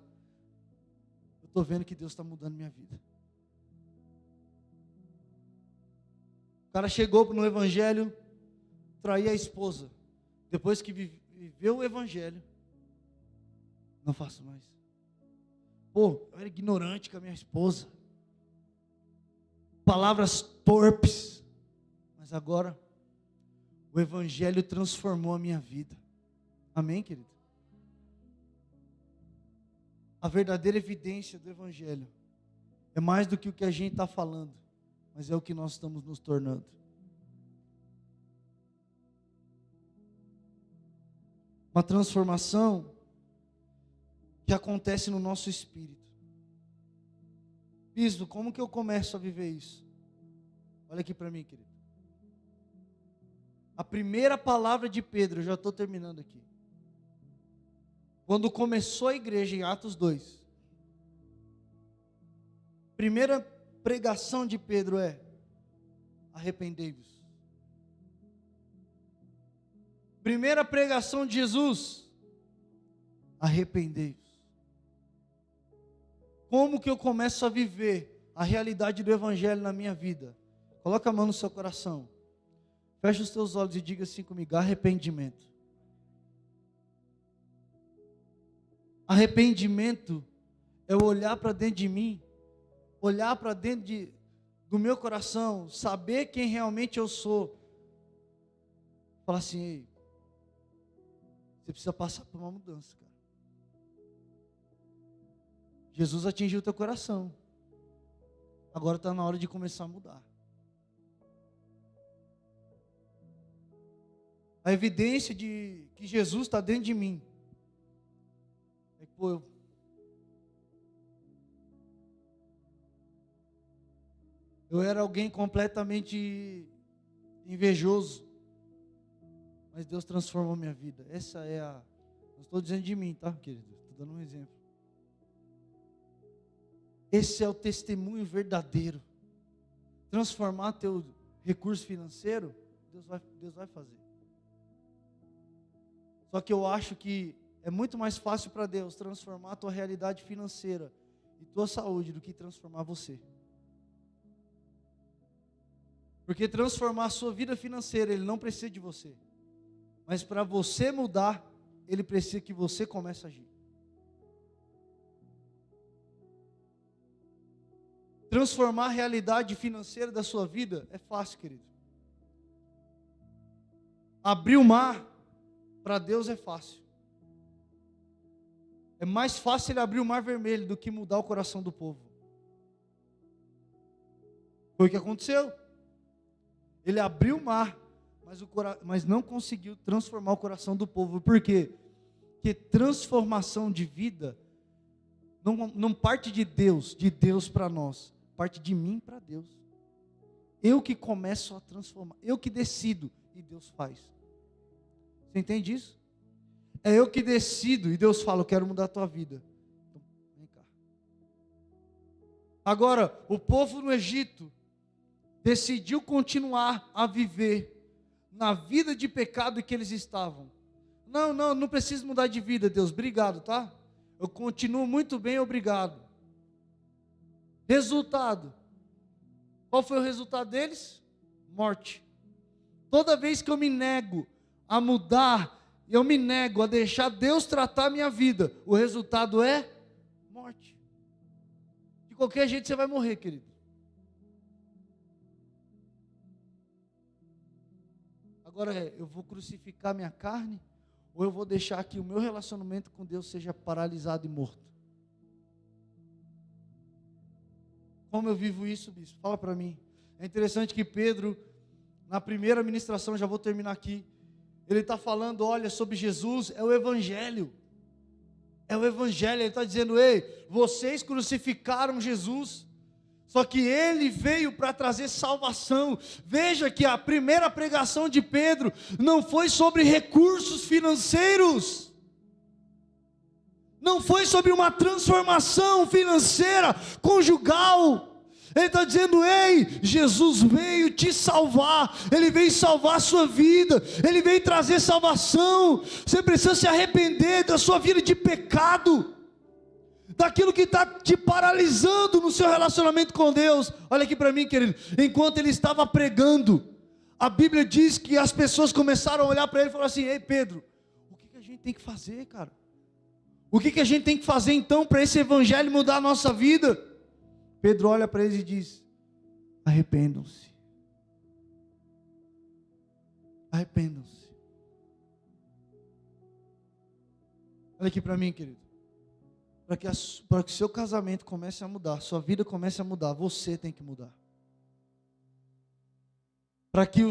eu estou vendo que Deus está mudando minha vida. cara chegou no evangelho, traía a esposa. Depois que viveu o evangelho, não faço mais. Pô, eu era ignorante com a minha esposa. Palavras torpes. Mas agora, o evangelho transformou a minha vida. Amém, querido? A verdadeira evidência do evangelho é mais do que o que a gente está falando, mas é o que nós estamos nos tornando. Uma transformação que acontece no nosso espírito. Bispo, como que eu começo a viver isso? Olha aqui para mim, querido. A primeira palavra de Pedro, eu já estou terminando aqui. Quando começou a igreja em Atos 2, primeira pregação de Pedro é: arrependei-vos. Primeira pregação de Jesus: arrependei-vos. Como que eu começo a viver a realidade do evangelho na minha vida? Coloca a mão no seu coração. Fecha os teus olhos e diga assim comigo: arrependimento. Arrependimento é olhar para dentro de mim, olhar para dentro do meu coração, saber quem realmente eu sou. Falar assim: ei, você precisa passar por uma mudança, cara. Jesus atingiu o teu coração. Agora está na hora de começar a mudar. A evidência de que Jesus está dentro de mim é que, pô, eu era alguém completamente invejoso, mas Deus transformou minha vida. Essa é a... Não estou dizendo de mim, tá, querido? Estou dando um exemplo. Esse é o testemunho verdadeiro. Transformar teu recurso financeiro, Deus vai fazer. Só que eu acho que é muito mais fácil para Deus transformar a tua realidade financeira e tua saúde do que transformar você. Porque transformar a sua vida financeira, Ele não precisa de você. Mas para você mudar, Ele precisa que você comece a agir. Transformar a realidade financeira da sua vida é fácil, querido. Abrir o mar para Deus é fácil. É mais fácil Ele abrir o mar vermelho do que mudar o coração do povo. Foi o que aconteceu. Ele abriu o mar, mas não conseguiu transformar o coração do povo. Por quê? Porque transformação de vida não parte de Deus para nós. Parte de mim para Deus. Eu que começo a transformar. Eu que decido e Deus faz. Você entende isso? É eu que decido e Deus fala: eu quero mudar a tua vida. Então, vem cá. Agora, o povo no Egito decidiu continuar a viver na vida de pecado que eles estavam. Não preciso mudar de vida, Deus, obrigado, tá? Eu continuo muito bem, obrigado. Resultado. Qual foi o resultado deles? Morte. Toda vez que eu me nego a mudar, eu me nego a deixar Deus tratar a minha vida, o resultado é morte. De qualquer jeito você vai morrer, querido. Agora eu vou crucificar minha carne, ou eu vou deixar que o meu relacionamento com Deus seja paralisado e morto? Como eu vivo isso, bispo? Fala para mim. É interessante que Pedro, na primeira ministração, já vou terminar aqui, ele está falando, olha, sobre Jesus, é o Evangelho. É o Evangelho, ele está dizendo: ei, vocês crucificaram Jesus, só que Ele veio para trazer salvação. Veja que a primeira pregação de Pedro não foi sobre recursos financeiros, não foi sobre uma transformação financeira, conjugal. Ele está dizendo: ei, Jesus veio te salvar, Ele veio salvar a sua vida, Ele veio trazer salvação. Você precisa se arrepender da sua vida de pecado. daquilo que está te paralisando no seu relacionamento com Deus. Olha aqui para mim, querido. Enquanto ele estava pregando, a Bíblia diz que as pessoas começaram a olhar para ele e falaram assim: ei Pedro, o que a gente tem que fazer, cara? O que a gente tem que fazer então para esse evangelho mudar a nossa vida? Pedro olha para eles e diz: arrependam-se. Arrependam-se. Olha aqui para mim, querido. Para que o seu casamento comece a mudar, sua vida comece a mudar, você tem que mudar. Para que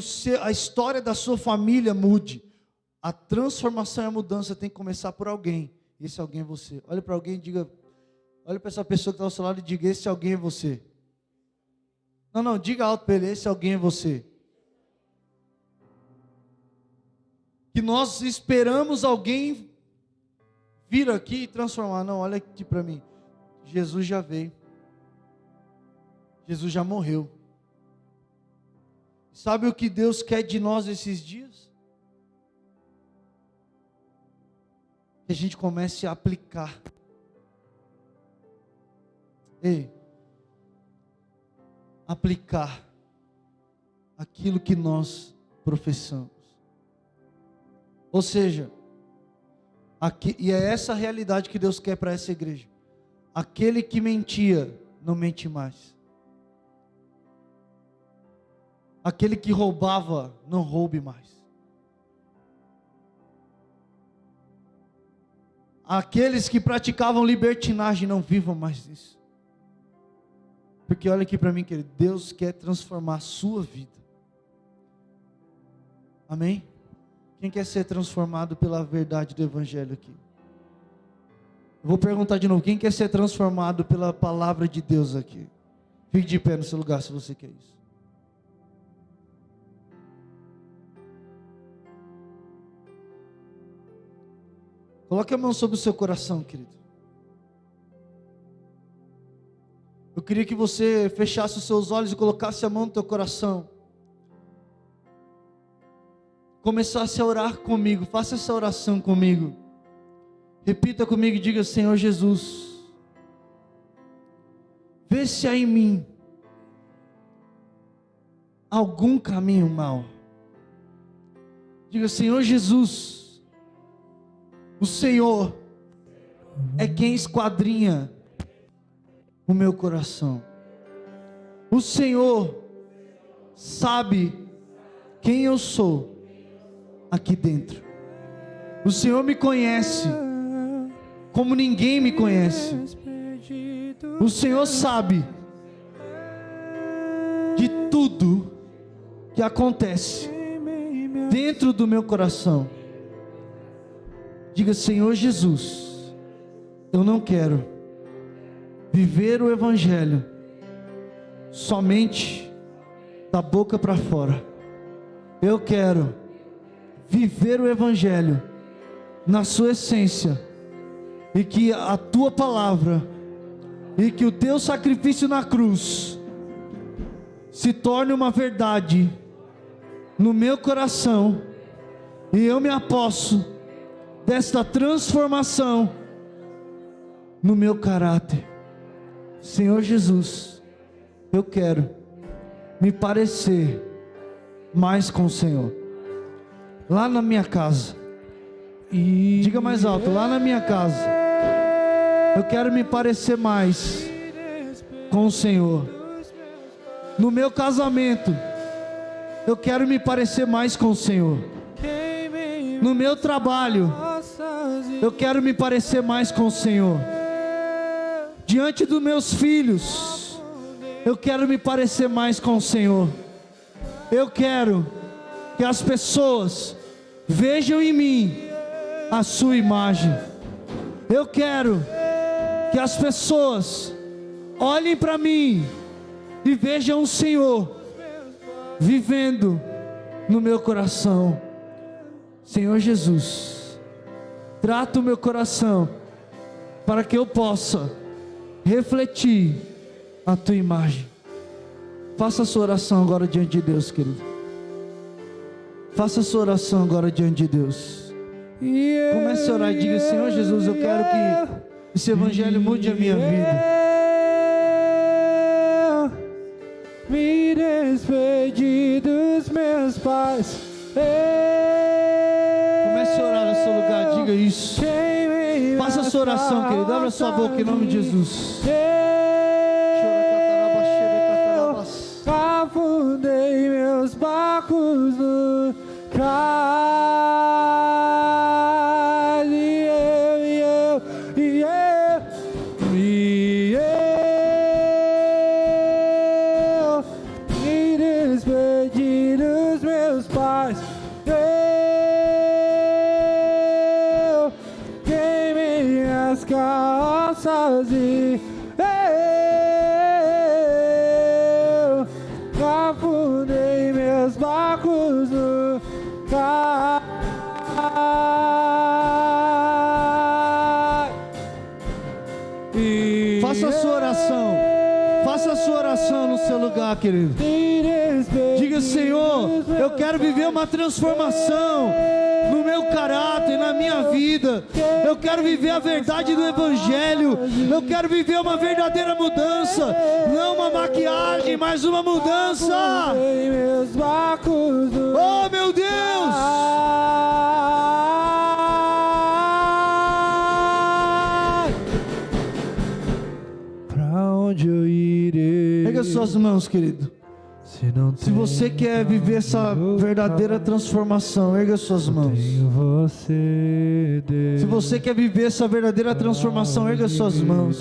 a história da sua família mude, a transformação e a mudança tem que começar por alguém. E esse alguém é você. Olha para alguém e diga, olha para essa pessoa que está ao seu lado e diga: esse alguém é você. Não, diga alto para ele: esse alguém é você. Que nós esperamos alguém vir aqui e transformar. Não, olha aqui para mim. Jesus já veio. Jesus já morreu. Sabe o que Deus quer de nós esses dias? Que a gente comece a aplicar. Ei, aplicar aquilo que nós professamos. Ou seja, e é essa a realidade que Deus quer para essa igreja. Aquele que mentia, não mente mais. Aquele que roubava, não roube mais. Aqueles que praticavam libertinagem, não vivam mais isso. Porque olha aqui para mim, querido, Deus quer transformar a sua vida. Amém? Quem quer ser transformado pela verdade do Evangelho aqui? Eu vou perguntar de novo: quem quer ser transformado pela palavra de Deus aqui? Fique de pé no seu lugar se você quer isso. Coloque a mão sobre o seu coração, querido. Eu queria que você fechasse os seus olhos e colocasse a mão no teu coração. Começasse a orar comigo. Faça essa oração comigo. Repita comigo e diga: Senhor Jesus, vê se há em mim algum caminho mau. Diga: Senhor Jesus, o Senhor é quem esquadrinha o meu coração. O Senhor sabe quem eu sou aqui dentro. O Senhor me conhece como ninguém me conhece. O Senhor sabe de tudo que acontece dentro do meu coração. Diga: Senhor Jesus, eu não quero viver o Evangelho somente da boca para fora. Eu quero viver o Evangelho na sua essência, e que a tua palavra e que o teu sacrifício na cruz se torne uma verdade no meu coração, e eu me aposso desta transformação no meu caráter. Senhor Jesus, eu quero me parecer mais com o Senhor. Lá na minha casa, diga mais alto: lá na minha casa, eu quero me parecer mais com o Senhor. No meu casamento, eu quero me parecer mais com o Senhor. No meu trabalho, eu quero me parecer mais com o Senhor. Diante dos meus filhos, eu quero me parecer mais com o Senhor. Eu quero que as pessoas vejam em mim a sua imagem. Eu quero que as pessoas olhem para mim e vejam o Senhor vivendo no meu coração. Senhor Jesus, trata o meu coração para que eu possa refletir a tua imagem. Faça a sua oração agora diante de Deus, querido. Faça a sua oração agora diante de Deus. Comece a orar e diga: Senhor Jesus, eu quero que Esse evangelho mude a minha vida. Me despedi dos meus pais. Comece a orar no seu lugar, diga isso. Faça a sua oração, querido. Abra sua boca em nome de Jesus. Afundei meus barcos no cálice, e eu me despedi dos meus pais. Eu queimei as calças e afundei meus barcos no cálice. Faça a sua oração. Faça a sua oração no seu lugar, querido. Diga: Senhor, eu quero viver uma transformação no meu caráter, na minha vida. Eu quero viver a verdade do Evangelho. Eu quero viver uma verdadeira mudança. Não uma maquiagem, mas uma mudança. Oh, meu Deus! Onde eu irei? Pega suas mãos, querido. Se você quer viver essa verdadeira transformação, erga suas mãos. Se você quer viver essa verdadeira transformação, erga suas mãos.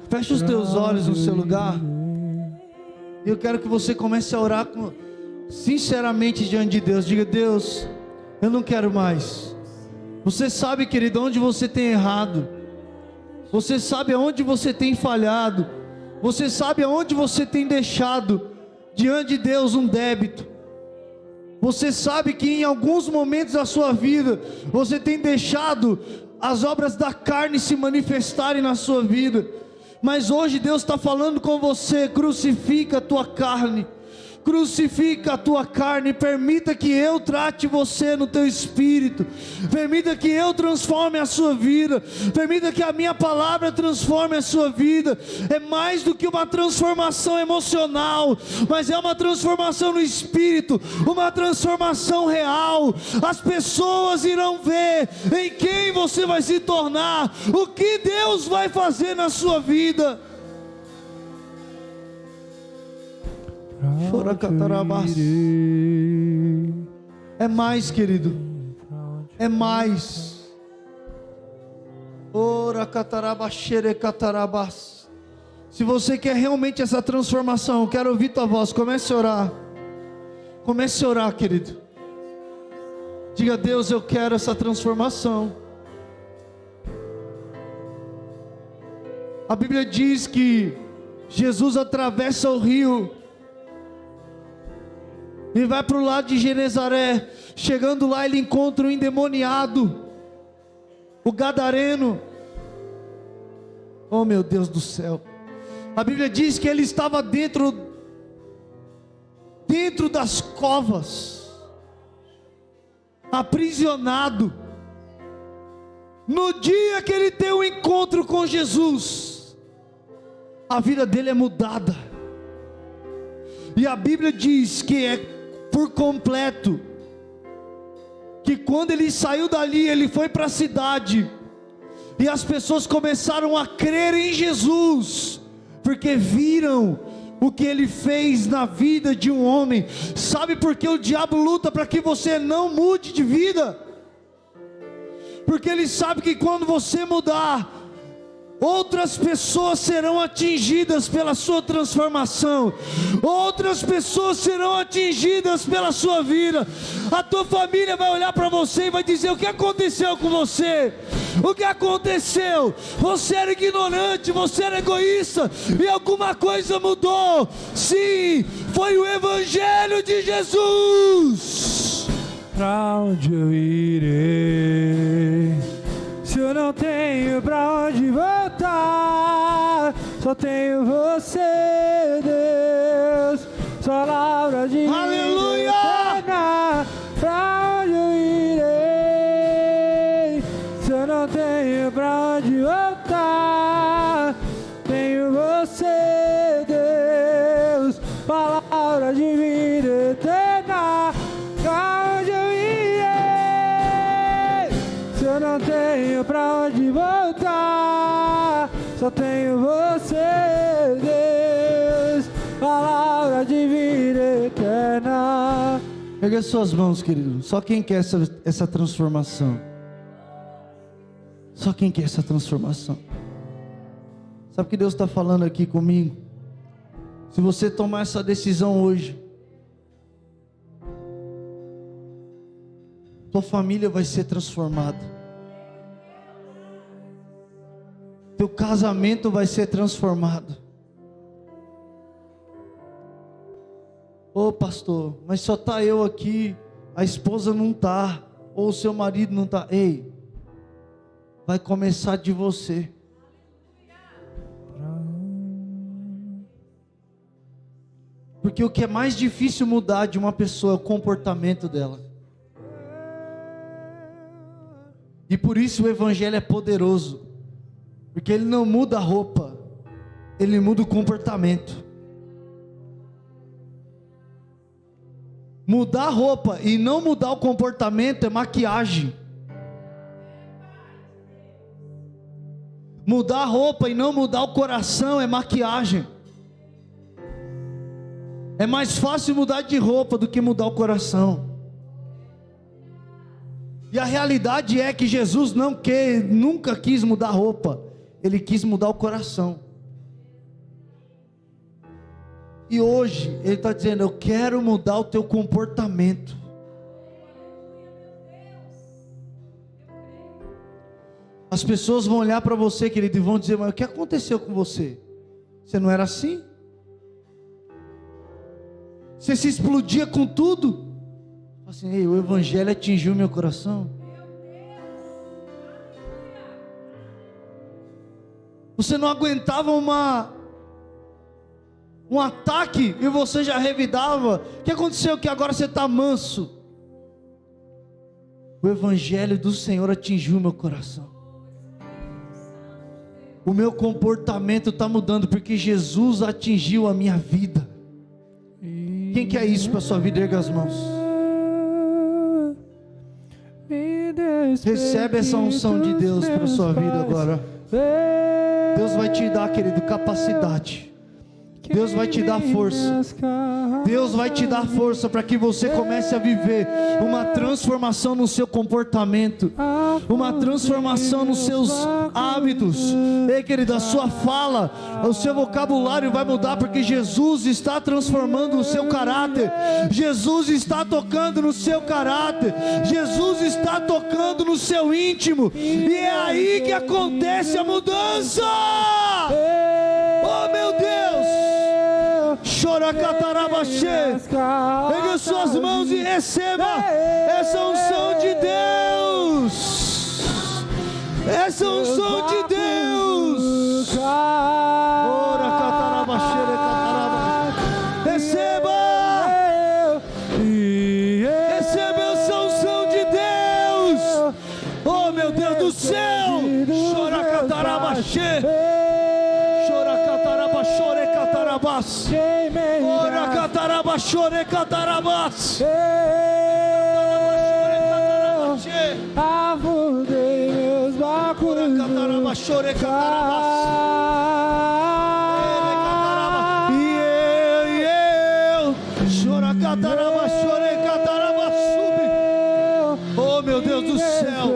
Feche os teus olhos no seu lugar. E eu quero que você comece a orar sinceramente diante de Deus. Diga: Deus, eu não quero mais. Você sabe, querido, onde você tem errado. Você sabe aonde você tem falhado. Você sabe aonde você tem deixado diante de Deus um débito. Você sabe que em alguns momentos da sua vida você tem deixado as obras da carne se manifestarem na sua vida. Mas hoje Deus está falando com você: crucifica a tua carne. Crucifica a tua carne, permita que eu trate você no teu espírito, permita que eu transforme a sua vida, permita que a minha palavra transforme a sua vida. É mais do que uma transformação emocional, mas é uma transformação no espírito, uma transformação real. As pessoas irão ver em quem você vai se tornar, o que Deus vai fazer na sua vida. É mais, querido. É mais. Se você quer realmente essa transformação, eu quero ouvir tua voz. Comece a orar. Comece a orar, querido. Diga: Deus, eu quero essa transformação. A Bíblia diz que Jesus atravessa o rio e vai para o lado de Genezaré. Chegando lá, ele encontra um endemoniado, o gadareno. Oh, meu Deus do céu. A Bíblia diz que ele estava dentro das covas, aprisionado. No dia que ele tem um encontro com Jesus, a vida dele é mudada. E a Bíblia diz que é por completo, que quando ele saiu dali, ele foi para a cidade, e as pessoas começaram a crer em Jesus, porque viram o que ele fez na vida de um homem. Sabe por que o diabo luta para que você não mude de vida? Porque ele sabe que quando você mudar, outras pessoas serão atingidas pela sua transformação, outras pessoas serão atingidas pela sua vida. A tua família vai olhar para você e vai dizer: o que aconteceu com você? O que aconteceu? Você era ignorante, você era egoísta, e alguma coisa mudou. Sim, foi o Evangelho de Jesus. Pra onde eu irei, se eu não tenho pra onde voltar? Só tenho você, Deus, só palavra de Aleluia! Vida eterna. Pra onde eu irei, se eu eu não tenho pra onde voltar. Tenho você, Deus, palavra de vida eterna. Pra onde eu irei, se eu não tenho pra onde voltar? Só tenho você, Deus, palavra de vida eterna. Pega as suas mãos, querido. Só quem quer essa transformação. Só quem quer essa transformação. Sabe o que Deus está falando aqui comigo? Se você tomar essa decisão hoje, tua família vai ser transformada. Teu casamento vai ser transformado. Ô pastor, mas só está eu aqui, a esposa não está, ou o seu marido não está. Ei, vai começar de você. Porque o que é mais difícil mudar de uma pessoa é o comportamento dela. E por isso o evangelho é poderoso. Porque ele não muda a roupa, ele muda o comportamento. Mudar a roupa e não mudar o comportamento é maquiagem. Mudar a roupa e não mudar o coração é maquiagem. É mais fácil mudar de roupa do que mudar o coração. E a realidade é que Jesus nunca quis mudar a roupa. Ele quis mudar o coração. E hoje Ele está dizendo: eu quero mudar o teu comportamento. As pessoas vão olhar para você, querido, e vão dizer: mas o que aconteceu com você? Você não era assim? Você se explodia com tudo? Assim, ei, o evangelho atingiu meu coração. Você não aguentava um ataque e você já revidava. O que aconteceu que agora você está manso? O evangelho do Senhor atingiu meu coração. O meu comportamento está mudando porque Jesus atingiu a minha vida. Quem quer isso para a sua vida? Erga as mãos. Recebe essa unção de Deus para a sua vida agora. Deus vai te dar, querido, capacidade. Deus vai te dar força. Deus vai te dar força para que você comece a viver uma transformação no seu comportamento, uma transformação nos seus hábitos. Ei, querido, a sua fala, o seu vocabulário vai mudar, porque Jesus está transformando o seu caráter. Jesus está tocando no seu caráter. Jesus está tocando no seu íntimo. E é aí que acontece a mudança. Oh, meu Deus! Choracatarabaxê. Pegue suas mãos e receba essa unção de Deus. Essa unção de Deus. Receba. Receba essa unção de Deus. Oh, meu Deus do céu. Choracatarabaxê. Choracatarabaxorecatarabás. Ora catarabas. Afundei meus báculos. E eu. Oh, meu Deus do céu.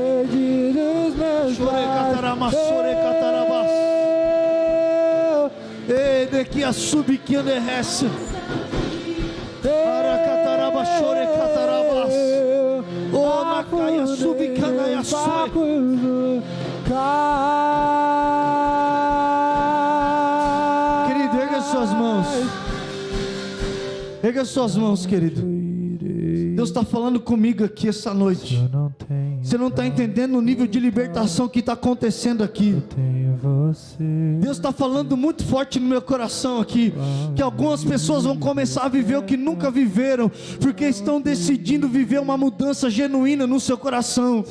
Que a subiquinha derrece. Aracataraba chore catarabas. Oh, na caia subicana e a querido, erga suas mãos. Erga suas mãos, querido. Deus está falando comigo aqui essa noite. Eu não tenho Você não está entendendo o nível de libertação que está acontecendo aqui. Tenho você. Deus está falando muito forte no meu coração aqui, que algumas pessoas vão começar a viver o que nunca viveram, porque estão decidindo viver uma mudança genuína no seu coração.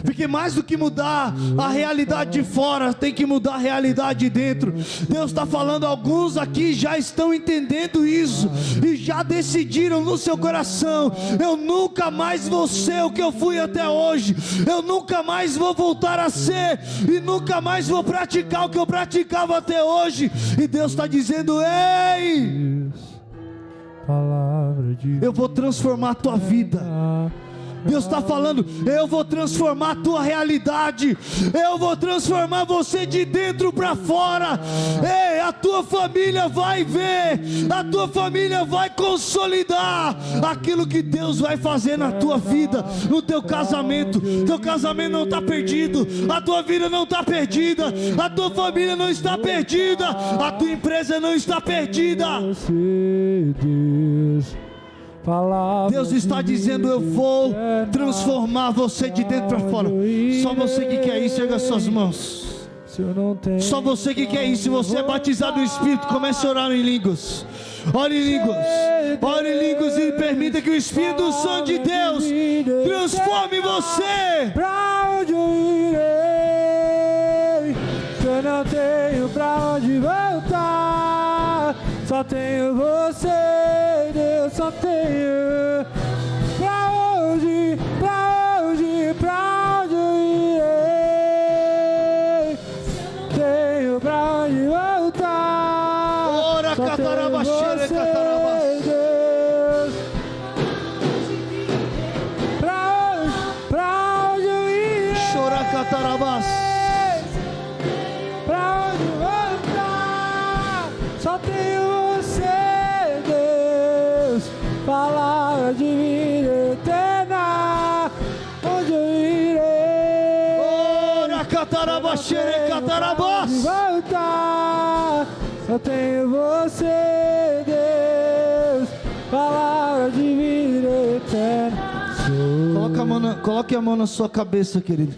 Porque mais do que mudar a realidade de fora, tem que mudar a realidade de dentro. Deus está falando, alguns aqui já estão entendendo isso e já decidiram no seu coração: eu nunca mais vou ser o que eu fui até hoje, eu nunca mais vou voltar a ser, e nunca mais vou praticar o que eu praticava até hoje. E Deus está dizendo: ei, Palavra de eu vou transformar a tua vida. Deus está falando: eu vou transformar a tua realidade, eu vou transformar você de dentro para fora. Ei, a tua família vai ver, a tua família vai consolidar aquilo que Deus vai fazer na tua vida, no teu casamento. Teu casamento não está perdido, a tua vida não está perdida, a tua família não está perdida, a tua empresa não está perdida. Deus está dizendo: eu vou transformar você de dentro para fora. Só você que quer isso, erga suas mãos. Só você que quer isso. Se você é batizado no Espírito, comece a orar em línguas. Ore em línguas, ore em línguas, e permita que o Espírito Santo de Deus transforme você. Pra onde eu irei? Se eu não tenho pra onde voltar, só tenho você, Deus, só tenho. Pra onde eu irei? Tenho pra onde voltar. Ora, catarabaxere, catarabas. Deus. Pra onde eu irei? Chora, catarabas. Pra onde voltar? Só tenho você, Deus. Palavra de vida eterna. Onde eu irei? Ora, catarabaxere, catarabas. Voltar. Só tenho você, Deus. Palavra de vida eterna. Coloque a mão na sua cabeça, querido.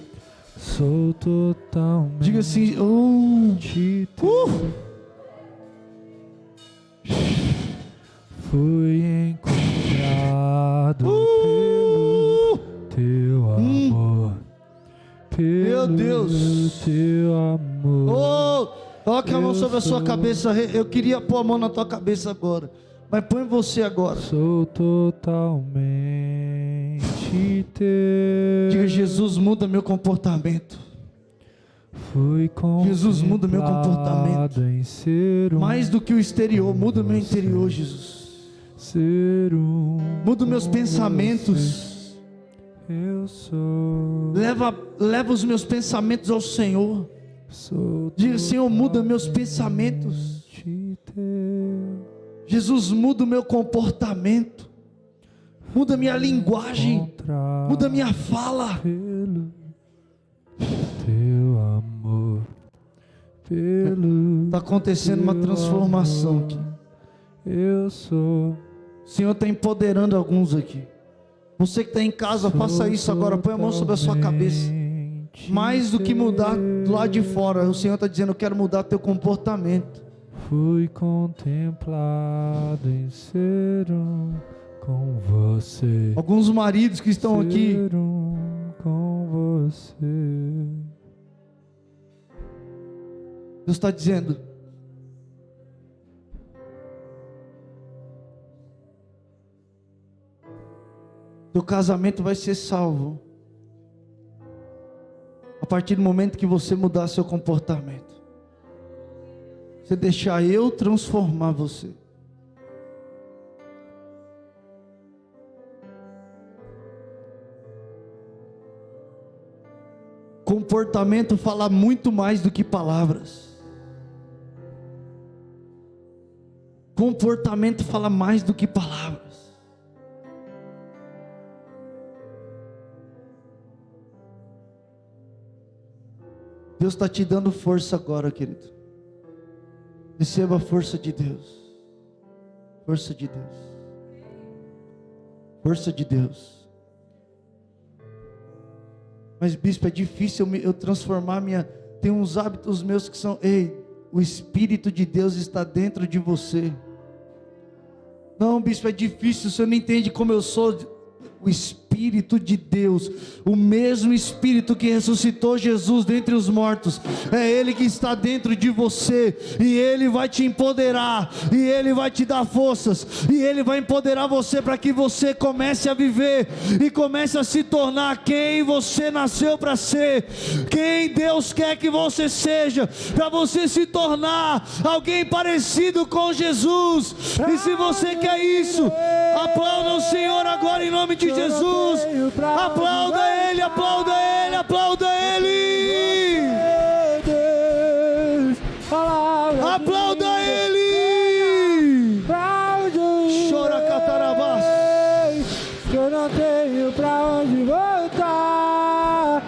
Sou totalmente. Diga assim: fui encontrado pelo teu amor, Meu Deus. teu amor. Coloque a mão sobre a sua cabeça. Eu queria pôr a mão na tua cabeça agora, mas põe você agora. Sou totalmente teu. Diga: Jesus, muda meu comportamento. Fui Jesus, muda meu comportamento. em ser Mais do que o exterior, muda o meu interior, Jesus. ser Muda os meus pensamentos. Eu sou. Leva os meus pensamentos ao Senhor. Diga: Senhor, muda meus pensamentos. Jesus, muda o meu comportamento. Muda minha linguagem. Muda minha fala. Pelo teu amor, Está acontecendo uma transformação aqui. Eu sou. O Senhor está empoderando alguns aqui. Você que está em casa, faça isso agora. Põe a mão sobre a sua cabeça. Mais do que mudar do lado de fora, o Senhor está dizendo: eu quero mudar teu comportamento. Fui contemplado em ser com você. Alguns maridos que estão aqui, Ser com você. Deus está dizendo: teu casamento vai ser salvo a partir do momento que você mudar seu comportamento. Você deixar eu transformar você. Comportamento fala muito mais do que palavras. Comportamento fala mais do que palavras. Deus está te dando força agora, querido. Receba a força de Deus. Força de Deus. Força de Deus. Mas bispo, é difícil eu transformar tem uns hábitos meus que são, o Espírito de Deus está dentro de você. Não, bispo, é difícil, o senhor não entende como eu sou. O Espírito de Deus, o mesmo Espírito que ressuscitou Jesus dentre os mortos, é Ele que está dentro de você, e Ele vai te empoderar, e Ele vai te dar forças, e Ele vai empoderar você para que você comece a viver, e comece a se tornar quem você nasceu para ser, quem Deus quer que você seja, para você se tornar alguém parecido com Jesus. E se você quer isso, aplauda o Senhor agora em nome de Jesus. Aplauda Ele, aplauda Ele, aplauda Ele. Aplauda Ele. Chora, catarabás. Eu não tenho pra onde voltar.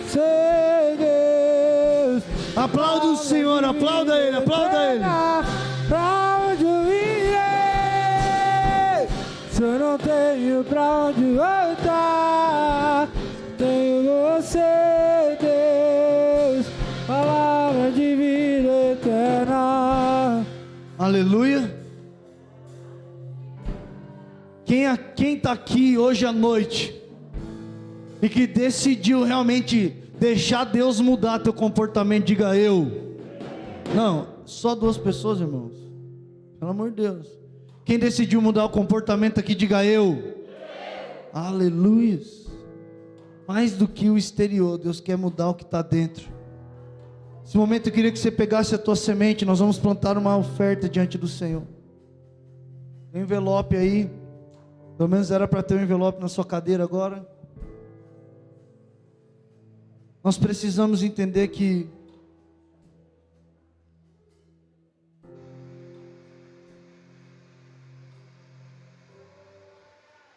Sei Deus. Aplauda o Senhor, aplauda Ele, aplauda Ele. Pra onde eu irei? Se eu não tenho pra onde voltar, tenho você, Deus, palavra de vida eterna. Aleluia. Quem está aqui hoje à noite e que decidiu realmente deixar Deus mudar teu comportamento, diga eu. Não, só 2 pessoas, irmãos, pelo amor de Deus. Quem decidiu mudar o comportamento aqui, diga eu. Aleluia. Mais do que o exterior, Deus quer mudar o que está dentro. Nesse momento eu queria que você pegasse a tua semente. Nós vamos plantar uma oferta diante do Senhor. Tem um envelope aí, pelo menos era para ter um envelope na sua cadeira agora. Nós precisamos entender que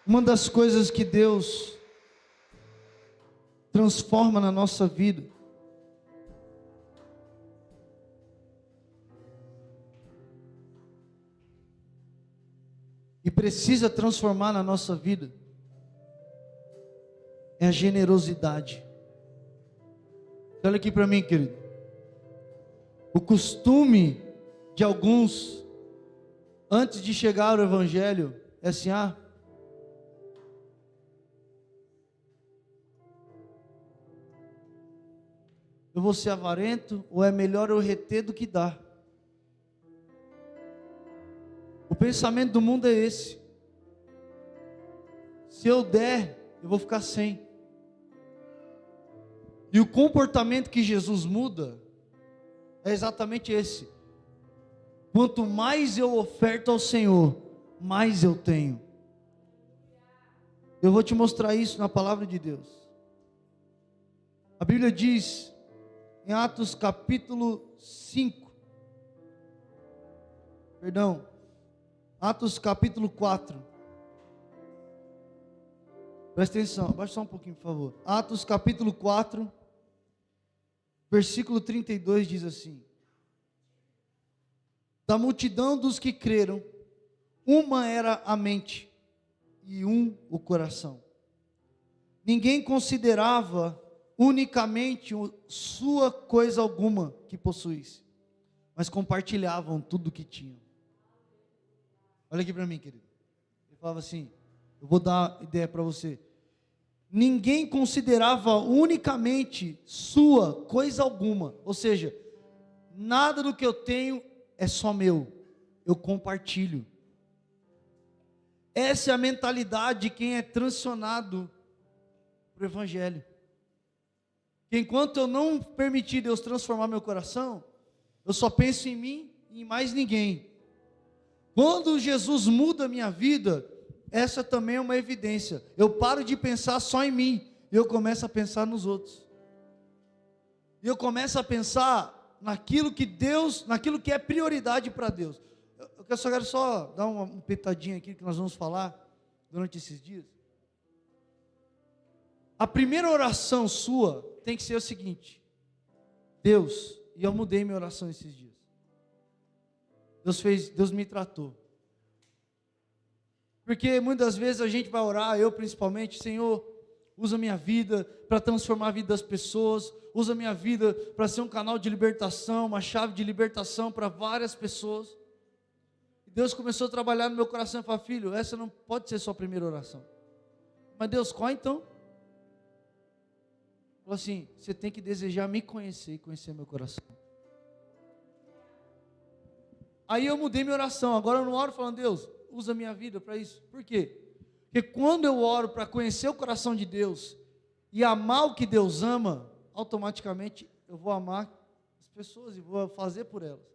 uma das coisas que Deus transforma na nossa vida e precisa transformar na nossa vida é a generosidade. Olha aqui para mim, querido. O costume de alguns, antes de chegar ao Evangelho, é assim: eu vou ser avarento, ou é melhor eu reter do que dar? O pensamento do mundo é esse: se eu der, eu vou ficar sem. E o comportamento que Jesus muda é exatamente esse: quanto mais eu oferto ao Senhor, mais eu tenho. Eu vou te mostrar isso na palavra de Deus. A Bíblia diz em Atos capítulo 5, Atos capítulo 4, presta atenção, abaixa só um pouquinho por favor. Atos capítulo 4, versículo 32 diz assim: da multidão dos que creram, uma era a mente e o coração. Ninguém considerava unicamente sua coisa alguma que possuísse, mas compartilhavam tudo o que tinham. Olha aqui para mim, querido. Ele falava assim, eu vou dar ideia para você. Ninguém considerava unicamente sua coisa alguma, ou seja, nada do que eu tenho é só meu, eu compartilho. Essa é a mentalidade de quem é transicionado para o Evangelho. Que enquanto eu não permitir Deus transformar meu coração, eu só penso em mim e em mais ninguém. Quando Jesus muda a minha vida, essa também é uma evidência. Eu paro de pensar só em mim e eu começo a pensar nos outros. E eu começo a pensar naquilo que Deus, naquilo que é prioridade para Deus. Eu só quero dar uma pitadinha aqui que nós vamos falar durante esses dias. A primeira oração sua tem que ser o seguinte: Deus, e eu mudei minha oração esses dias. Deus me tratou. Porque muitas vezes a gente vai orar, eu principalmente, Senhor, usa a minha vida para transformar a vida das pessoas, usa a minha vida para ser um canal de libertação, uma chave de libertação para várias pessoas. E Deus começou a trabalhar no meu coração e falou: filho, essa não pode ser sua primeira oração. Mas Deus, qual então? Falou assim: você tem que desejar me conhecer e conhecer meu coração. Aí eu mudei minha oração, agora eu não oro falando: Deus, usa a minha vida para isso. Por quê? Porque quando eu oro para conhecer o coração de Deus e amar o que Deus ama, automaticamente eu vou amar as pessoas e vou fazer por elas.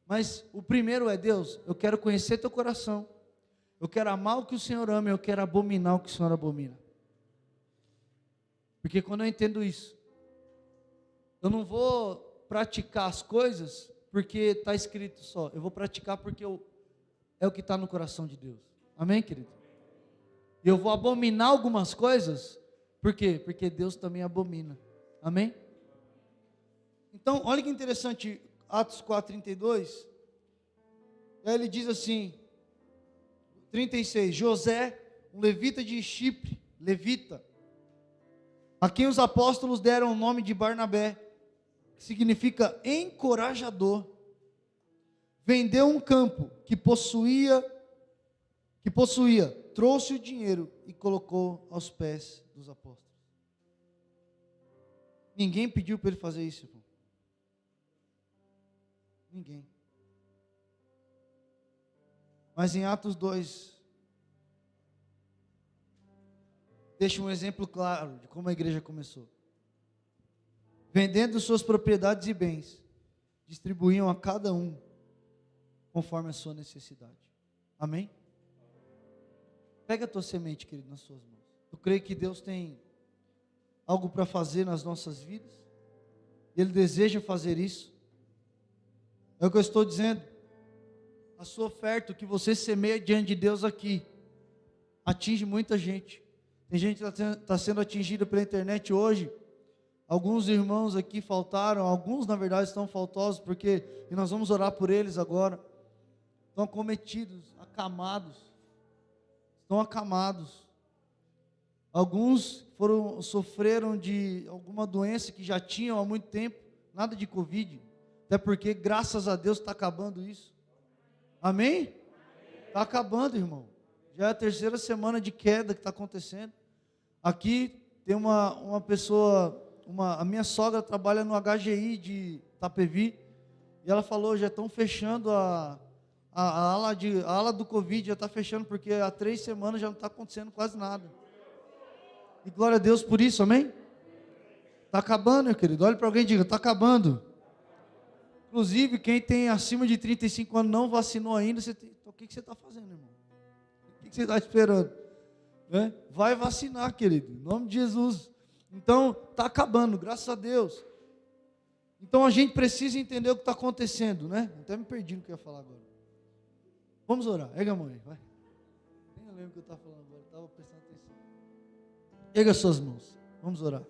Mas o primeiro é: Deus, eu quero conhecer teu coração, eu quero amar o que o Senhor ama, eu quero abominar o que o Senhor abomina. Porque quando eu entendo isso, eu não vou praticar as coisas porque está escrito só, eu vou praticar porque é o que está no coração de Deus. Amém, querido? E eu vou abominar algumas coisas, por quê? Porque Deus também abomina. Amém? Então, olha que interessante, Atos 4:32, aí ele diz assim, 36, José, um levita de Chipre, levita, a quem os apóstolos deram o nome de Barnabé, que significa encorajador, vendeu um campo que possuía, trouxe o dinheiro e colocou aos pés dos apóstolos. Ninguém pediu para ele fazer isso, irmão. Ninguém. Mas em Atos 2, deixa um exemplo claro de como a igreja começou. Vendendo suas propriedades e bens, distribuíam a cada um conforme a sua necessidade. Amém? Pega a tua semente, querido, nas suas mãos. Eu creio que Deus tem algo para fazer nas nossas vidas. Ele deseja fazer isso. É o que eu estou dizendo. A sua oferta, o que você semeia diante de Deus aqui, atinge muita gente. Tem gente que está sendo atingida pela internet hoje. Alguns irmãos aqui faltaram, alguns na verdade estão faltosos, porque, e nós vamos orar por eles agora, estão acometidos, estão acamados. Alguns sofreram de alguma doença que já tinham há muito tempo, nada de Covid, até porque graças a Deus está acabando isso. Amém? Está acabando, irmão. Já é a terceira semana de queda que está acontecendo. Aqui tem uma pessoa, a minha sogra trabalha no HGI de Itapevi, e ela falou: já estão fechando a ala do Covid, já está fechando, porque há 3 semanas já não está acontecendo quase nada. E glória a Deus por isso, amém? Está acabando, meu querido. Olha para alguém e diga: está acabando. Inclusive, quem tem acima de 35 anos não vacinou ainda, o que você está fazendo, irmão? O que você está esperando? Vai vacinar, querido, em nome de Jesus. Então, está acabando, graças a Deus. Então, a gente precisa entender o que está acontecendo, né? Até me perdi no que eu ia falar agora. Vamos orar, erga a mão aí, vai. Nem lembro o que eu estava falando agora, estava prestando atenção. Erga suas mãos, vamos orar.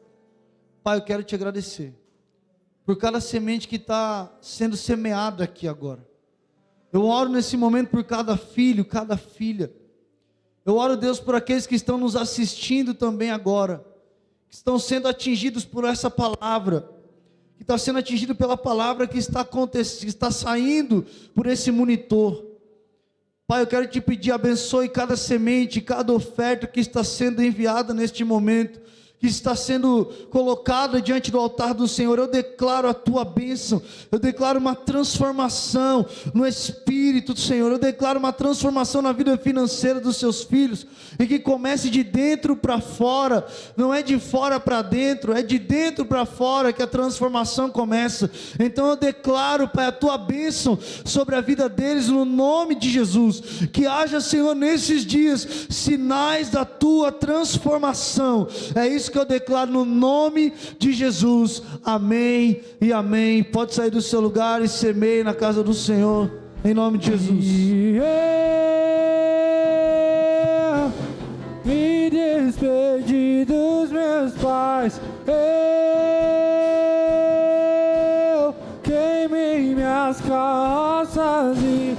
Pai, eu quero te agradecer por cada semente que está sendo semeada aqui agora. Eu oro nesse momento por cada filho, cada filha. Eu oro, Deus, por aqueles que estão nos assistindo também agora, que estão sendo atingidos por essa palavra, que está sendo atingido pela palavra que está acontecendo, que está saindo por esse monitor. Pai, eu quero te pedir, abençoe cada semente, cada oferta que está sendo enviada neste momento, que está sendo colocada diante do altar do Senhor. Eu declaro a tua bênção, eu declaro uma transformação no espírito do Senhor, eu declaro uma transformação na vida financeira dos seus filhos, e que comece de dentro para fora, não é de fora para dentro, é de dentro para fora que a transformação começa. Então eu declaro, Pai, a tua bênção sobre a vida deles, no nome de Jesus. Que haja, Senhor, nesses dias, sinais da tua transformação. É isso que eu declaro no nome de Jesus. Amém e amém. Pode sair do seu lugar e semeie na casa do Senhor, em nome de Jesus. Me despedi dos meus pais, eu queimei minhas calças e